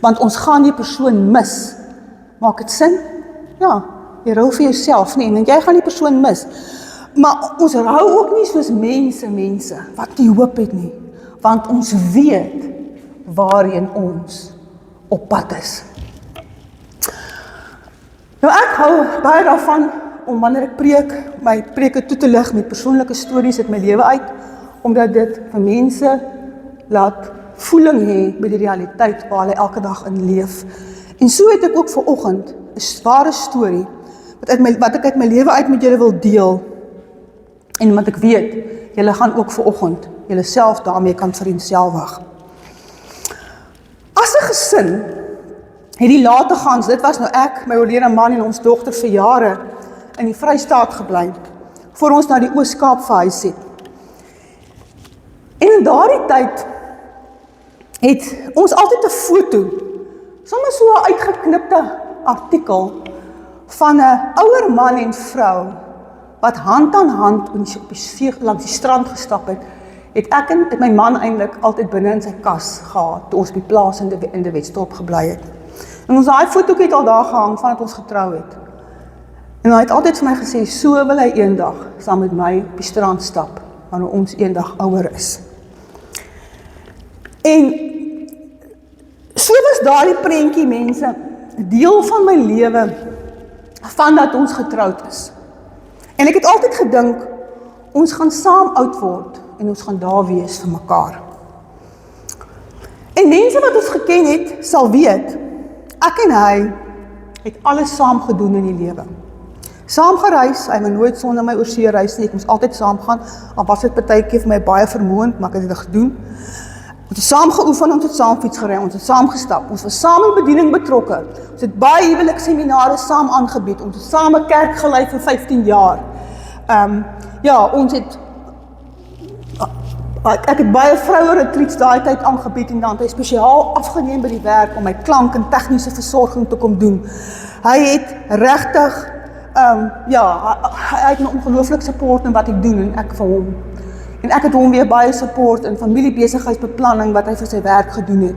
Want ons gaan die persoon mis. Maak dit sin? Ja, jy rou vir jouself nie, en jy gaan die persoon mis. Maar ons rou ook nie soos mense wat nie hoop het nie. Want ons weet waarheen ons op pad is. Nou ek hou baie daarvan om wanneer ek preek, my preke toe te lig met persoonlike stories uit my lewe uit, omdat dit vir mense laat voeling hê by die realiteit waar hulle elke dag in leef. En so het ek ook vanoggend 'n ware storie wat ek uit my lewe uit met julle wil deel, en wat ek weet, julle gaan ook vanoggend julle self daarmee kan vereenselwig. As 'n gesin het die lategans, dit was nou ek, my oorlede man en ons dogter vir jare in die Vrystaat gebly, voor ons na die Oos-Kaap verhuis het. En in daardie tyd het ons altyd 'n foto, sommer so 'n uitgeknipte artikel van 'n ouer man en vrou wat hand aan hand op die see langs die strand gestap het ek en my man eintlik altyd binne in sy kas gehad, toe ons op die plaas in die Wetstorp gebly het. En ons daai foto het al daar gehang vandat ons getrou het. En hy het altyd vir my gesê, so wil hy eendag saam met my op die strand stap, wanneer ons eendag ouer is. En so was daardie prentjie, mense, deel van my lewe, vandat ons getroud is. En ek het altyd gedink, ons gaan saam oud word, en ons gaan daar wees vir mekaar. En mense wat ons geken het, sal weet, ek en hy het alles saam gedoen in die lewe. Saam gereis, hy het nooit sonder my oor see reis nie, ek moes altyd saam gaan, al was dit partykeer vir my baie vermoeiend, maar ek het dit gedoen. Ons het saam geoefen, ons het saam fiets gery, ons het saam gestap, ons was saam in bediening betrokke, ons het baie huwelikseminare saam aangebied, ons het saam 'n kerk gelei vir 15 jaar. Ons het ek het baie vroue retreats daai tyd aangebied en dan het hy spesiaal afgeneem by die werk om my klank en tegniese versorging te kom doen. Hy het regtig hy het my ongelooflik support in wat ek doen en ek vir hom. En ek het hom weer baie support in familiebesigheidsbeplanning wat hy vir sy werk gedoen het.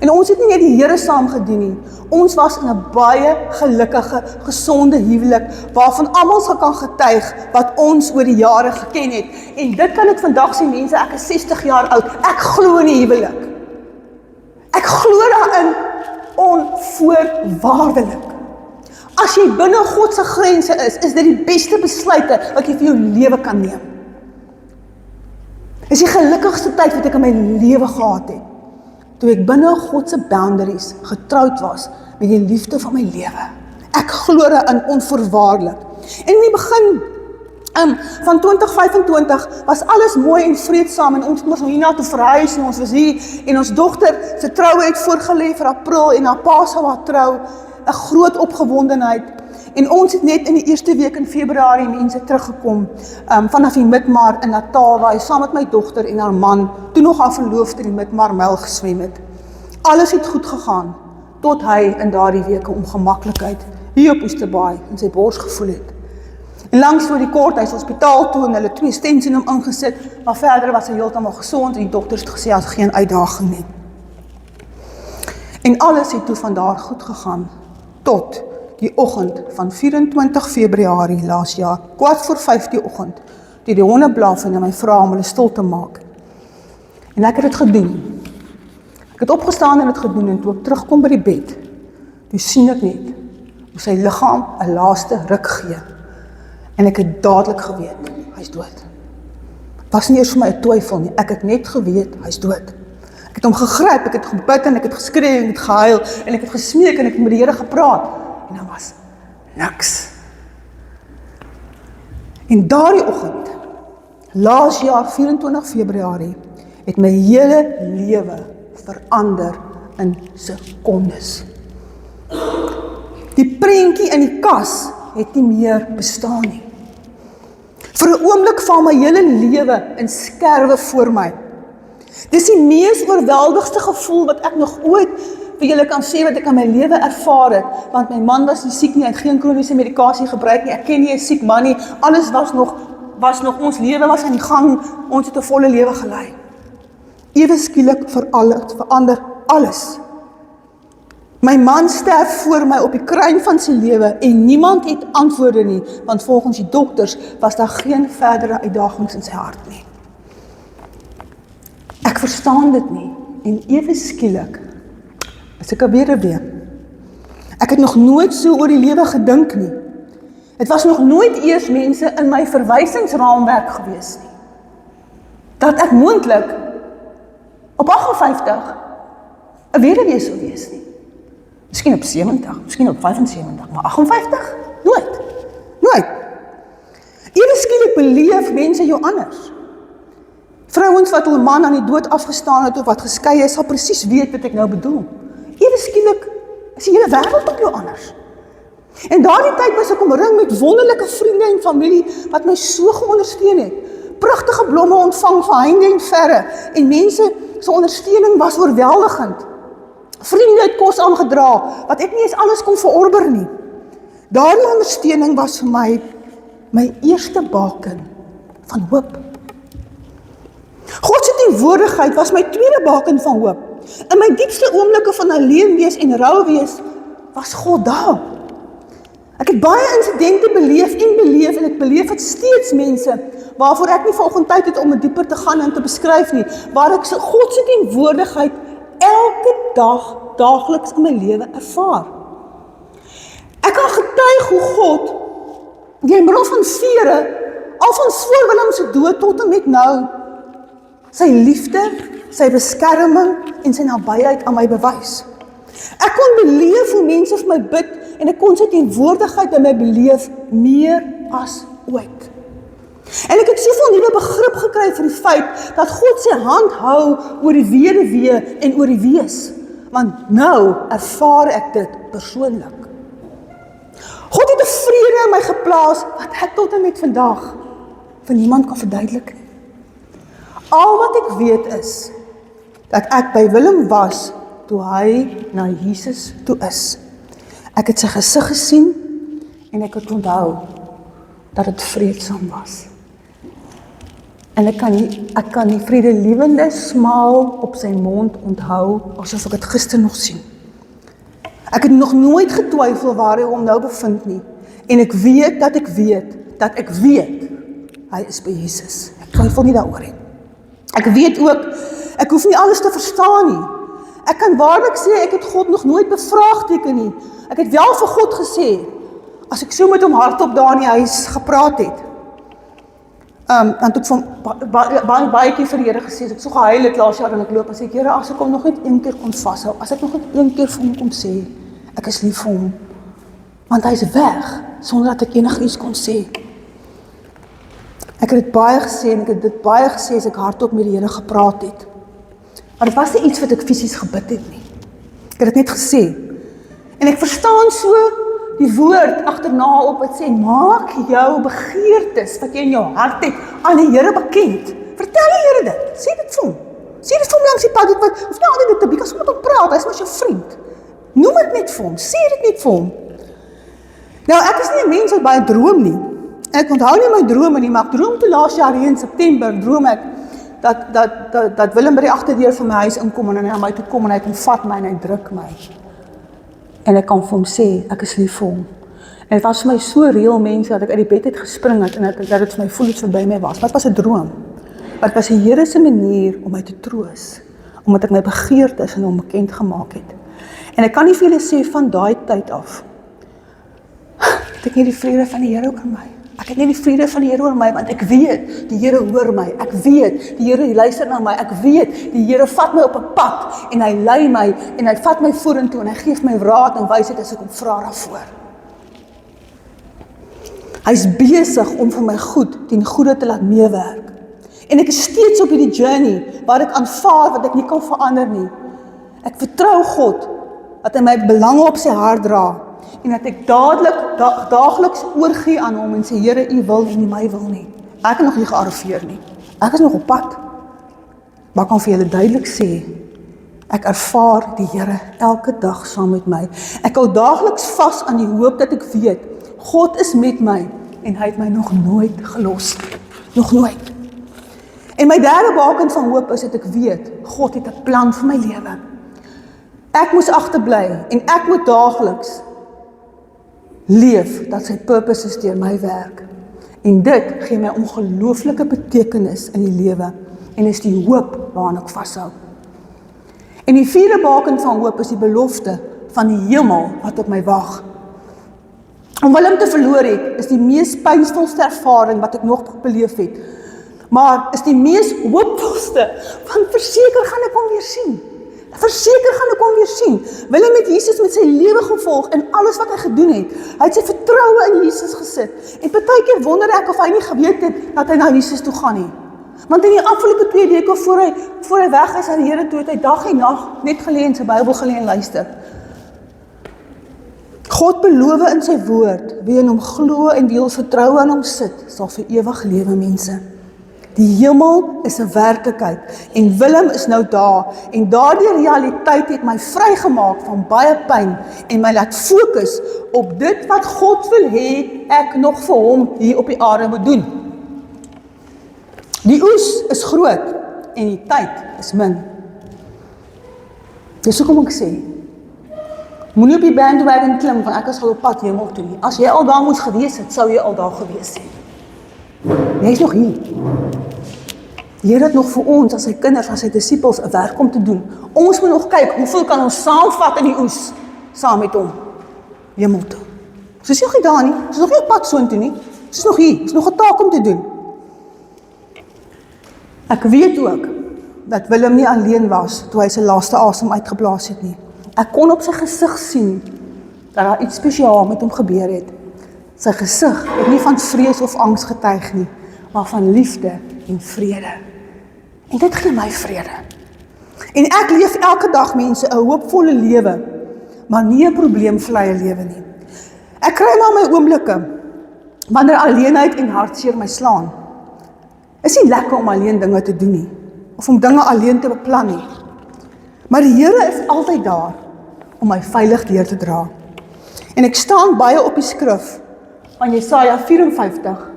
En ons het nie net die Here saam gedien nie. Ons was in 'n baie gelukkige, gesonde huwelik waarvan almal sal kan getuig wat ons oor die jare geken het. En dit kan ek vandag sê, mense, ek is 60 jaar oud. Ek glo in die huwelik. Ek glo daarin onvoorwaardelik. As jy binne God se grense is dit die beste besluite wat jy vir jou lewe kan neem. Is die gelukkigste tyd wat ek in my lewe gehad het, toe ek binne God se boundaries getroud was met die liefde van my lewe. Ek glo daarin onvoorwaardelik. En in die begin, Van 2025 was alles mooi en vreedsaam en ons moes hierna toe verhuis en ons was hier en ons dogter se troue het voorgelê vir April en haar pa sou haar trou, 'n groot opgewondenheid. En ons het net in die eerste week in Februarie mense teruggekom vanaf die Midmar in Natal waar hy saam met my dogter en haar man toe nog haar verloofde die Midmar Mile geswem het. Alles het goed gegaan tot hy in daardie week 'n ongemaklikheid hier op Oesterbaai in sy bors gevoel het. En langs voor die kort, hy is hospitaal toe en hulle 2 stents in hom ingesit, maar verder was hy heeltemal gesond en die dokters het gesê, as geen uitdaging nie. En alles het toe vandaar goed gegaan, tot die oggend van 24 Februarie laas jaar, 4:15 die oggend, toe die honde blaf en my vra om hulle stil te maak. En ek het dit gedoen. Ek het opgestaan en het gedoen en toe ek terugkom by die bed, toe sien ek net hoe sy liggaam 'n laaste ruk gee. En ek het dadelik geweet, hy's dood. Was nie eers vir my 'n twyfel nie, ek het net geweet, hy's dood. Ek het hom gegryp, ek het gebid en ek het geskree en ek het gehuil en ek het gesmeek en ek het met die Here gepraat. En daar was niks. En daardie oggend, laas jaar 24 Februarie, het my hele lewe verander in sekondes. Die prentjie in die kas het nie meer bestaan nie. Vir 'n oomblik val my hele lewe in skerwe voor my. Dis die mees oorweldigste gevoel wat ek nog ooit vir julle kan sê wat ek in my lewe ervaar het, want my man was nie siek nie, hy het geen kroniese medikasie gebruik nie, ek ken nie 'n siek man nie, alles was nog, ons lewe was aan die gang, ons het 'n volle lewe gelei. Ewe skielik verander alles. My man sterf voor my op die kruin van sy lewe en niemand het antwoorde nie, want volgens die dokters was daar geen verdere uitdagings in sy hart nie. Ek verstaan dit nie en ewe skielik is ek 'n weduwee. Ek het nog nooit so oor die lewe gedink nie. Het was nog nooit eers mense in my verwysingsraamwerk gewees nie. Dat ek moontlik op 58 'n weduwee sou wees nie. Miskien op 70, miskien op 75, maar 58? Nooit. Nooit. Ewe skielik beleef mense jou anders. Vrouens wat hul man aan die dood afgestaan het of wat geskei is, sal presies weet wat ek nou bedoel. Ewe skielik is die hele wêreld op jou anders. En daardie tyd was ek omring met wonderlike vriende en familie wat my so geondersteun het. Pragtige blomme ontvang van heinde en verre en mense se ondersteuning was oorweldigend. Vriende het kos aangedra, wat ek nie eens alles kon verorber nie. Daardie ondersteuning was vir my eerste baken van hoop. God se teenwoordigheid was my tweede baken van hoop. In my diepste oomblikke van alleen wees en rou wees, was God daar. Ek het baie insidente beleef en ek beleef het steeds mense, waarvoor ek nie volgende tyd het om het dieper te gaan en te beskryf nie, waar ek God se teenwoordigheid elke dag, daagliks in my lewe ervaar. Ek kan getuig hoe God, deur middel van vere, al van voor Willem se dood tot en met nou, sy liefde, sy beskerming en sy nabyheid aan my bewys. Ek kon beleef hoe mense vir my bid en ek kon sy teenwoordigheid by my beleef meer as ooit. En ek het soveel nuwe begrip gekry vir die feit dat God sy hand hou oor die weduwee en oor die wees. Want nou ervaar ek dit persoonlik. God het 'n vrede in my geplaas wat ek tot en met vandag vir niemand kan verduidelik nie. Al wat ek weet is dat ek by Willem was toe hy na Jesus toe is. Ek het sy gesig gesien en ek het onthou dat dit vreedsaam was. En ek kan die vredelievende smaal op sy mond onthou, asof ek dit gister nog sien. Ek het nog nooit getwyfel waar hy hom nou bevind nie. En ek weet, hy is by Jesus. Ek twyfel nie daaroor nie. Ek weet ook, ek hoef nie alles te verstaan nie. Ek kan waarlik sê, ek het God nog nooit bevraagteken nie. Ek het wel vir God gesê, as ek so met hom hardop daar in die huis gepraat het, dan het ek van baie keer vir die Here gesê, as ek so gehuil het laas jaar en ek loop en sê, Here, as ek hom nog net een keer kon vashou, as ek nog net een keer vir hom kon sê, ek is lief vir hom, want hy is weg, sonder dat ek enigiets kon sê. Ek het dit baie gesê en ek het dit baie gesê as ek hardop met die Here gepraat het. Maar dit was nie iets wat ek fisies gebid het nie. Ek het dit net gesê. En ek verstaan so die woord agterna op wat sê, maak jou begeertes wat jy in jou hart het aan die Here bekend. Vertel die Here dit. Sê dit vir hom. Sê dit vir hom langs die pad. Of nie altyd dit te biek, as met hom praat, hy is maar jou vriend. Noem dit net vir hom. Sê dit net vir hom. Nou, ek is nie 'n mens wat baie droom nie. Ek onthou nie my drome nie, maar ek droom toe laas jaar hier in September, droom ek dat Willem by die agterdeur van my huis inkom en hy na my toe kom en hy kom vat my en hy druk my. En ek kan vir hom sê, ek is lief vir hom. En het was vir my so reëel mense dat ek uit die bed het gespring het en dat het vir my voel iets verby my was. Wat was 'n droom? Maar dit was die Here se manier om my te troos, omdat ek my begeertes aan hom bekend gemaak het. En ek kan nie vir julle sê van daai tyd af, het ek nie die vrede van die Here oor my. Ek het nie die vrede van die Here oor my, want ek weet, die Here hoor my. Ek weet, die Here luister na my. Ek weet, die Here vat my op 'n pad en hy lei my en hy vat my vorentoe en hy gee my raad en wysheid as ek hom vra daarvoor. Hy's besig om vir my goed ten goeie te laat meewerk. En ek is steeds op hierdie journey waar ek aanvaar wat ek nie kan verander nie. Ek vertrou God dat hy my belange op sy hart dra en dat ek daagliks oorgee aan hom en sê, Here, U wil en nie my wil nie. Ek het nog nie gearriveer nie. Ek is nog op pad. Maar ek kan vir julle duidelik sê, ek ervaar die Here elke dag saam met my. Ek hou daagliks vas aan die hoop dat ek weet, God is met my en hy het my nog nooit gelos. Nog nooit. En my derde baken van hoop is dat ek weet, God het 'n plan vir my lewe. Ek moes agterbly en ek moet daagliks leef dat sy purpose is deur my werk. En dit gee my ongelooflike betekenis in die lewe en is die hoop waaraan ek vashou. En die vierde baken van hoop is die belofte van die hemel wat op my wag. Om Willem te verloor het, is die mees pynvolste ervaring wat ek nog beleef het. Maar is die mees hoopvolste, want verseker gaan ek hom weer sien. Verseker gaan ek hom weer sien. Willem het Jesus met sy lewe gevolg en alles wat hy gedoen het. Hy het sy vertroue in Jesus gesit. En partykeer wonder ek of hy nie geweet het dat hy na Jesus toe gaan nie. Want in die afgelope 2 weke voor hy weg is aan die Here toe, het hy dag en nag net gelê en sy Bybel gelê en luister. God beloof in sy woord, wie in hom glo en wie hul vertroue aan hom sit, sal vir ewig lewe, mense. Die hemel is 'n werklikheid en Willem is nou daar en daardie realiteit het my vrygemaak van baie pyn en my laat fokus op dit wat God wil hê ek nog vir hom hier op die aarde moet doen. Die oes is groot en die tyd is min. Dis hoekom ek sê, moenie op die bandwagon klim van ek is al op pad hemel toe nie. As jy al daar moes gewees het, sou jy al daar gewees het. Jy is nog hier. Die Here het nog vir ons, as sy kinders, as sy disippels, 'n werk om te doen. Ons moet nog kyk, hoeveel kan ons saamvat in die oes, saam met hom, hemel toe. Ons is nog nie daar nie, ons is nog nie op pad soontoe nie, ons is nog hier, ons is nog 'n taak om te doen. Ek weet ook, dat Willem nie alleen was, toe hy sy laaste asem uitgeblaas het nie. Ek kon op sy gesig sien, dat daar iets spesiaal met hom gebeur het. Sy gesig het nie van vrees of angs getuig nie, maar van liefde en vrede. En dit gee my vrede. En ek leef elke dag, mense, 'n hoopvolle lewe, maar nie 'n probleemvrye lewe nie. Ek kry maar my oomblikke, wanneer alleenheid en hartseer my slaan. Is nie lekker om alleen dinge te doen nie, of om dinge alleen te beplan nie. Maar die Here is altyd daar, om my veilig deur te dra. En ek staan baie op die skrif, van Jesaja 54,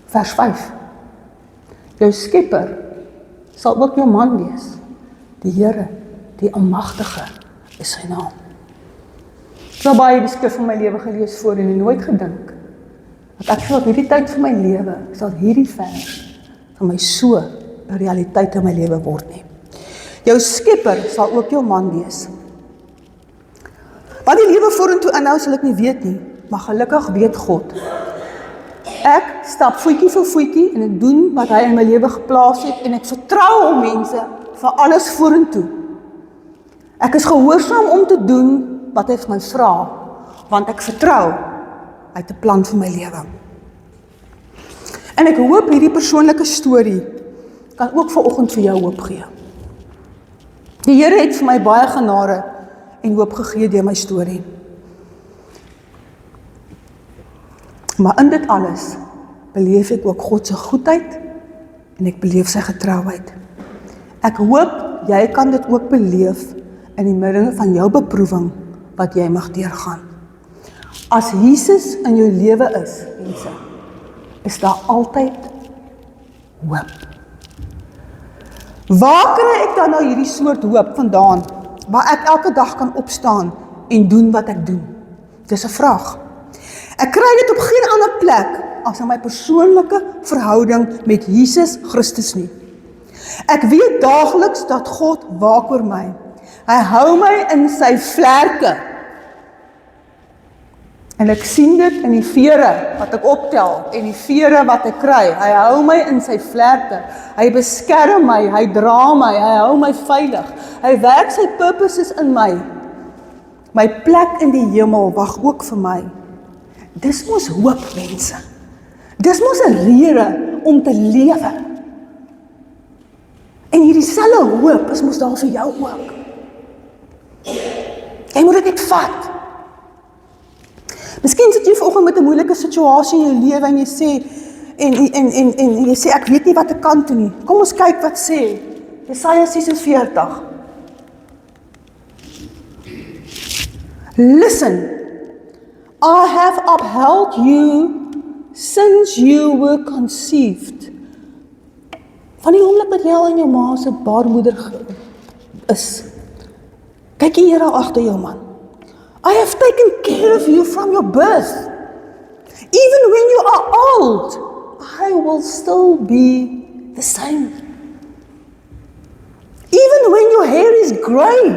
vers 5. Jou skepper sal ook jou man wees. Die Here, die Almagtige, is sy naam. Ek het baie die skrif van my lewe gelees voor en nooit gedink, dat ek sal op hierdie tyd van my lewe, sal hierdie vers van my so 'n realiteit in my lewe word nie. Jou skepper sal ook jou man wees. Wat die lewe vorentoe inhou sal ek nie weet nie, maar gelukkig weet God. Ek stap voetjie vir voetjie en ek doen wat hy in my lewe geplaas het en ek vertrou hom, mense, vir alles vorentoe. Ek is gehoorsaam om te doen wat hy vir my vra, want ek vertrou hy het 'n plan vir my lewe. En ek hoop hierdie persoonlike storie kan ook vanoggend vir jou hoop gee. Die Here het vir my baie genade en hoop gegee deur my storie. Maar in dit alles beleef ek ook God se goedheid en ek beleef sy getrouheid. Ek hoop jy kan dit ook beleef in die middel van jou beproewing wat jy mag deurgaan. As Jesus in jou lewe is, mense, is daar altyd hoop. Waar kry ek dan nou hierdie soort hoop vandaan, waar ek elke dag kan opstaan en doen wat ek doen? Dis 'n vraag. Ek kry dit op geen ander plek as in my persoonlike verhouding met Jesus Christus nie. Ek weet daagliks dat God waak oor my. Hy hou my in sy vlerke. En ek sien dit in die vere wat ek optel en die vere wat ek kry. Hy hou my in sy vlerke. Hy beskerm my, hy dra my, hy hou my veilig. Hy werk sy purposes in my. My plek in die hemel wag ook vir my. Dis mos hoop, mense. Dis mos 'n rede om te lewe. En hierdie selfe hoop is mos daar vir jou ook. Jy moet dit net vat. Miskien sit jy vanoggend met 'n moeilike situasie in jou lewe en jy sê en jy sê ek weet nie wat ek kan doen nie. Kom ons kyk wat sê Jesaja 46. Listen, I have upheld you since you were conceived. Van die oomblik wat jy al in jou ma se baarmoeder is. Kyk die Here agter jou man. I have taken care of you from your birth. Even when you are old, I will still be the same. Even when your hair is grey,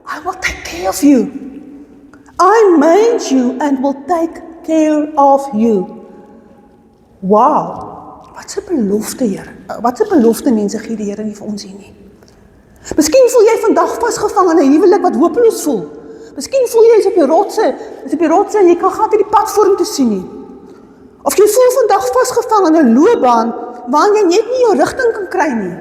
I will take care of you. I made you and will take care of you. Wow, wat 'n belofte, Here. Wat 'n belofte mense gee die Here nie vir ons hier nie. Miskien voel jy vandag vasgevang in 'n huwelik wat hopeloos voel. Miskien voel jy is op die rotse en jy kan glad nie die pad vorentoe sien nie. Of jy voel vandag vasgevang in 'n loopbaan waarin jy net nie jou rigting kan kry nie.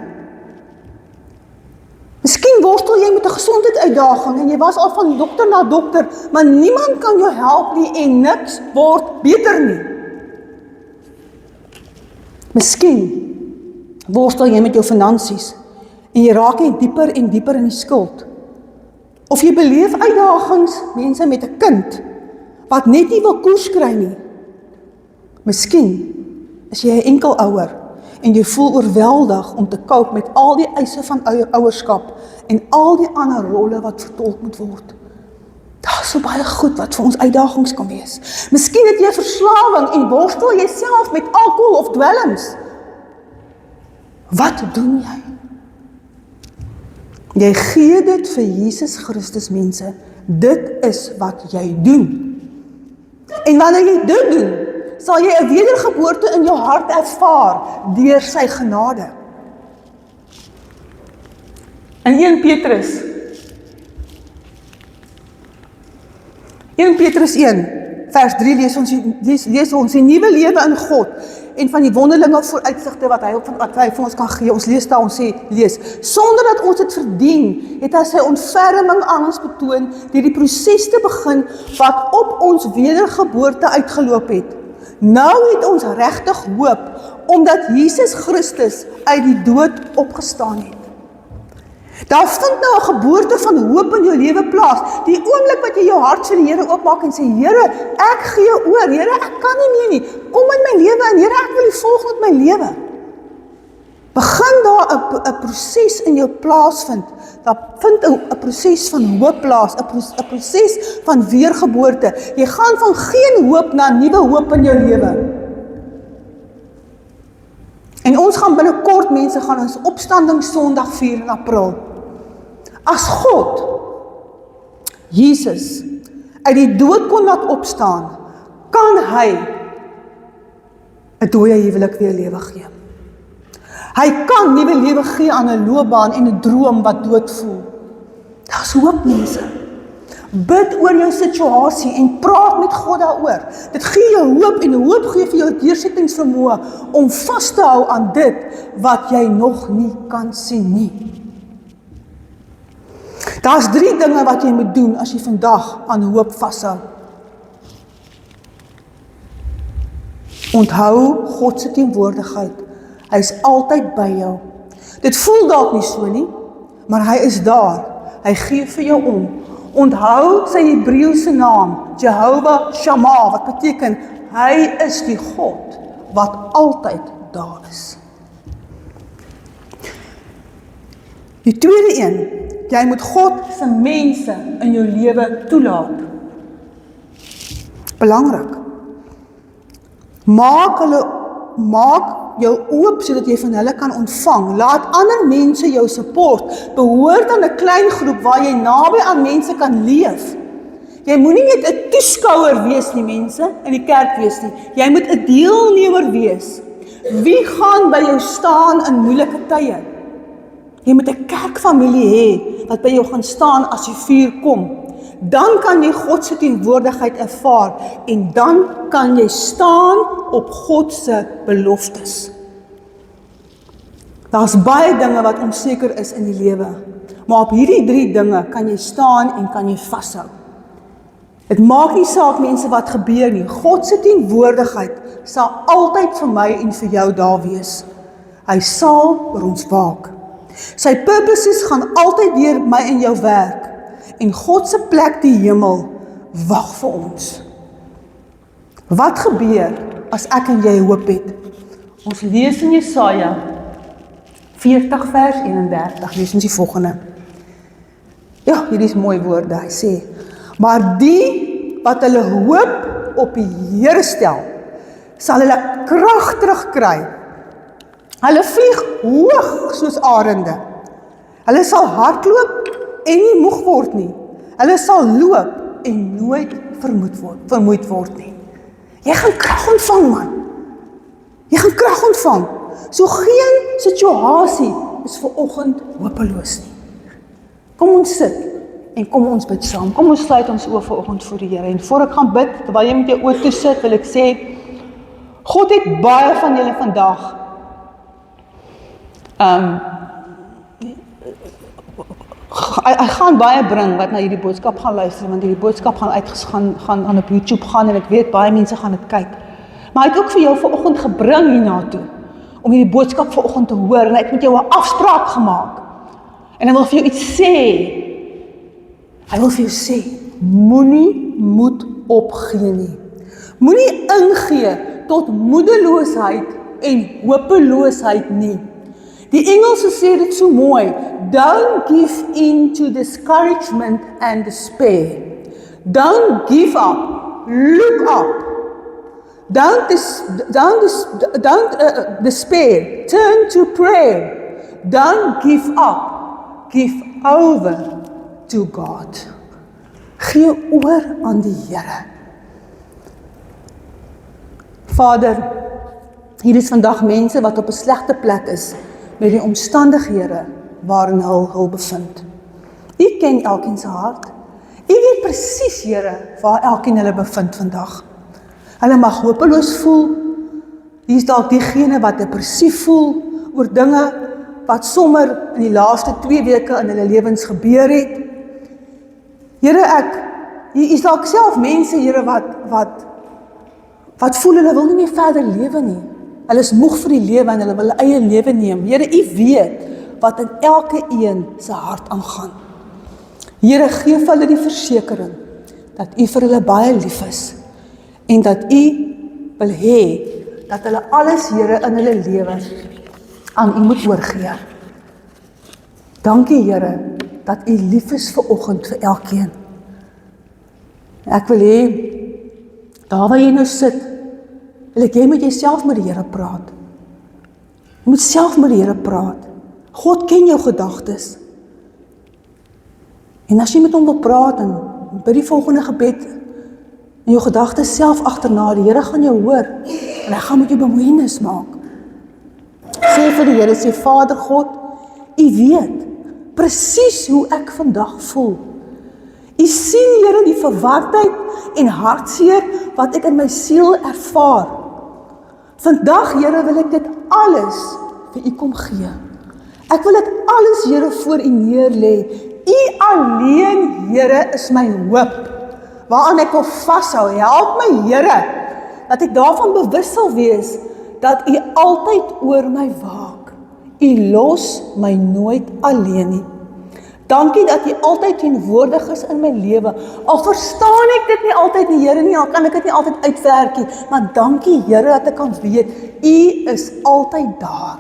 Miskien worstel jy met 'n gesondheidsuitdaging en jy was al van dokter na dokter, maar niemand kan jou help nie en niks word beter nie. Miskien worstel jy met jou finansies en jy raak net dieper en dieper in die skuld. Of jy beleef uitdagings, mense met 'n kind wat net nie wil koers kry nie. Miskien is jy 'n enkel ouer en jy voel oorweldig om te cope met al die eise van ouerskap en al die ander rolle wat vertolk moet word. Daar is so baie goed wat vir ons uitdagings kan wees. Miskien het jy verslawing en worstel jy self met alkohol of dwelms. Wat doen jy? Jy gee dit vir Jesus Christus, mense. Dit is wat jy doen. En wanneer jy dit doen, sal jy 'n wedergeboorte in jou hart ervaar deur sy genade. In 1 Petrus 1, vers 3 lees ons die nuwe lewe in God en van die wonderlinge vooruitsigte wat hy vir ons kan gee. Ons lees daar, ons lees, sonder dat ons dit verdien, het hy sy ontferming aan ons betoon deur die proses te begin wat op ons wedergeboorte uitgeloop het. Nou het ons regtig hoop, omdat Jesus Christus uit die dood opgestaan het. Daar vind nou 'n geboorte van hoop in jou lewe plaas. Die oomblik wat jy jou hart vir die Here oopmaak en sê, Here, ek gee oor, Here, ek kan nie meer nie. Kom in my lewe en Here, ek wil U volg met my lewe. Begin daar 'n proses in jou plaasvind. Daar vind 'n proses van hoop plaas, 'n proses van weergeboorte. Jy gaan van geen hoop na nuwe hoop in jou lewe. En ons gaan binnekort, mense, gaan ons opstandingssondag vier in April. As God, Jesus, uit die dood kon laat opstaan, kan hy 'n dooie huwelik weer lewe gee. Hy kan nuwe lewe gee aan 'n loopbaan en 'n droom wat dood voel. Daar's hoop, mense. Bid oor jou situasie en praat met God daaroor. Dit gee jou hoop en hoop gee vir jou deursettingsvermoë om vas te hou aan dit wat jy nog nie kan sien nie. Daar's 3 dinge wat jy moet doen as jy vandag aan hoop vashou. Onthou God se teenwoordigheid. Hy is altyd by jou. Dit voel dalk nie so nie, maar hy is daar. Hy gee vir jou om. Onthou sy Hebreëse naam, Jehovah Shammah, wat beteken, hy is die God wat altyd daar is. Die tweede een, jy moet God se mense in jou lewe toelaat. Belangrik. Maak jou oop sodat jy van hulle kan ontvang. Laat ander mense jou support. Behoort aan 'n klein groep waar jy naby aan mense kan leef. Jy moenie net 'n toeskouer wees nie, mense, in die kerk wees nie. Jy moet 'n deelnemer wees. Wie gaan by jou staan in moeilike tye? Jy moet 'n kerkfamilie hê wat by jou gaan staan as die vuur kom. Dan kan jy God se teenwoordigheid ervaar en dan kan jy staan op God se beloftes. Daar's baie dinge wat onseker is in die lewe, maar op hierdie 3 dinge kan jy staan en kan jy vashou. Dit maak nie saak mense wat gebeur nie. God se teenwoordigheid sal altyd vir my en vir jou daar wees. Hy sal oor ons waak. Sy purposes gaan altyd deur my en jou werk. En God se plek, die hemel, wag vir ons. Wat gebeur as ek en jy hoop het? Ons lees in Jesaja 40 vers 31, lees ons die volgende. Ja, hierdie is mooi woorde, hy sê, maar die wat hulle hoop op die Here stel, sal hulle krag terugkry. Hulle vlieg hoog soos arende. Hulle sal hardloop en nie moeg word nie. Hulle sal loop en nooit vermoeid word nie. Jy gaan krag ontvang, man. Jy gaan krag ontvang. So geen situasie is vanoggend hopeloos nie. Kom ons sit en kom ons bid saam. Kom ons sluit ons oë vanoggend voor die Here. En voor ek gaan bid, terwyl jy met jou oë toe sit, wil ek sê, God het baie van julle vandag hy gaan baie bring wat na hierdie boodskap gaan luister, want hierdie boodskap gaan op YouTube gaan, en ek weet baie mense gaan dit kyk. Maar hy het ook vir jou vanoggend gebring hiernaartoe, om hierdie boodskap vanoggend te hoor, en hy het met jou 'n afspraak gemaak. En hy wil vir jou iets sê. Hy wil vir jou sê, moenie moed opgee nie. Moenie ingee tot moedeloosheid en hopeloosheid nie. Die Engelse sê dit so mooi, don't give in to discouragement and despair. Don't give up, look up. Don't despair, turn to prayer. Don't give up, give over to God. Gee oor aan die Here. Vader, hier is vandag mense wat op 'n slegte plek is, met die omstandighede waarin hulle bevind. U ken elkeen se hart. U weet presies, Here, waar elkeen hulle bevind vandag. Hulle mag hopeloos voel. Hier is dalk diegene wat depressief voel oor dinge wat sommer in die laaste 2 weke in hulle lewens gebeur het. Here, hier is dalk self mense, Here, wat voel hulle wil nie meer verder lewe nie. Hulle is moeg vir die lewe en hulle wil hulle eie lewe neem. Here, U weet wat in elke een se hart aangaan. Here, gee vir hulle die versekering dat U vir hulle baie lief is en dat U wil hê dat hulle alles, Here, in hulle lewe aan U moet oorgee. Dankie, Here, dat U lief is vanoggend vir elkeen. Ek wil hê, daar waar jy nou sit, wil ek jy moet jouself met die Here praat. Jy moet self met die Here praat. God ken jou gedagtes. En as jy met hom wil praat en bid die volgende gebed en jou gedagtes self agterna, die Here gaan jou hoor en hy gaan met jou bemoeienis maak. Sê vir die Here, sê Vader God, U weet presies hoe ek vandag voel. U sien, Here, die verwardheid en hartseer wat ek in my siel ervaar. Vandag, Here, wil ek dit alles vir U kom gee. Ek wil dit alles, Here, voor U neerlê. U alleen, Here, is my hoop, waaraan ek wil vashou. Help my, Here, dat ek daarvan bewus sal wees, dat U altyd oor my waak. U los my nooit alleen nie. Dankie dat U altyd teenwoordig is in my lewe. Al verstaan ek dit nie altyd nie, Here nie, al kan ek dit nie altyd uitwerk nie, maar dankie, Here, dat ek kan weet, U is altyd daar.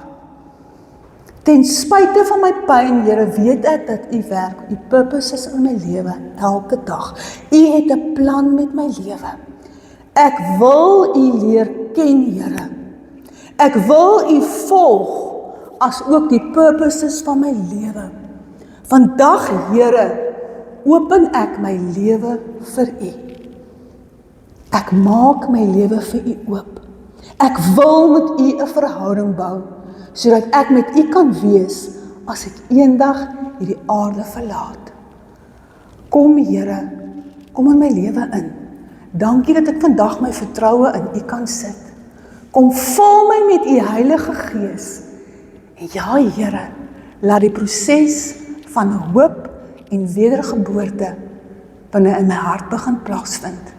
Ten spyte van my pyn, Here, weet ek dat U werk, U purpose is in my lewe, elke dag. U het 'n plan met my lewe. Ek wil U leer ken, Here. Ek wil U volg, as ook die purposes van my lewe. Vandag, Here, open ek my lewe vir U. Ek maak my lewe vir U oop. Ek wil met U 'n verhouding bou, sodat ek met U kan wees, as ek eendag hierdie aarde verlaat. Kom, Here, kom in my lewe in. Dankie dat ek vandag my vertroue in U kan sit. Kom vul my met U Heilige Gees. En ja, Here, laat die proses van hoop en wedergeboorte binne in my hart begin plaasvind.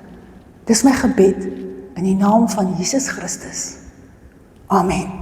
Dis my gebed in die naam van Jesus Christus. Amen.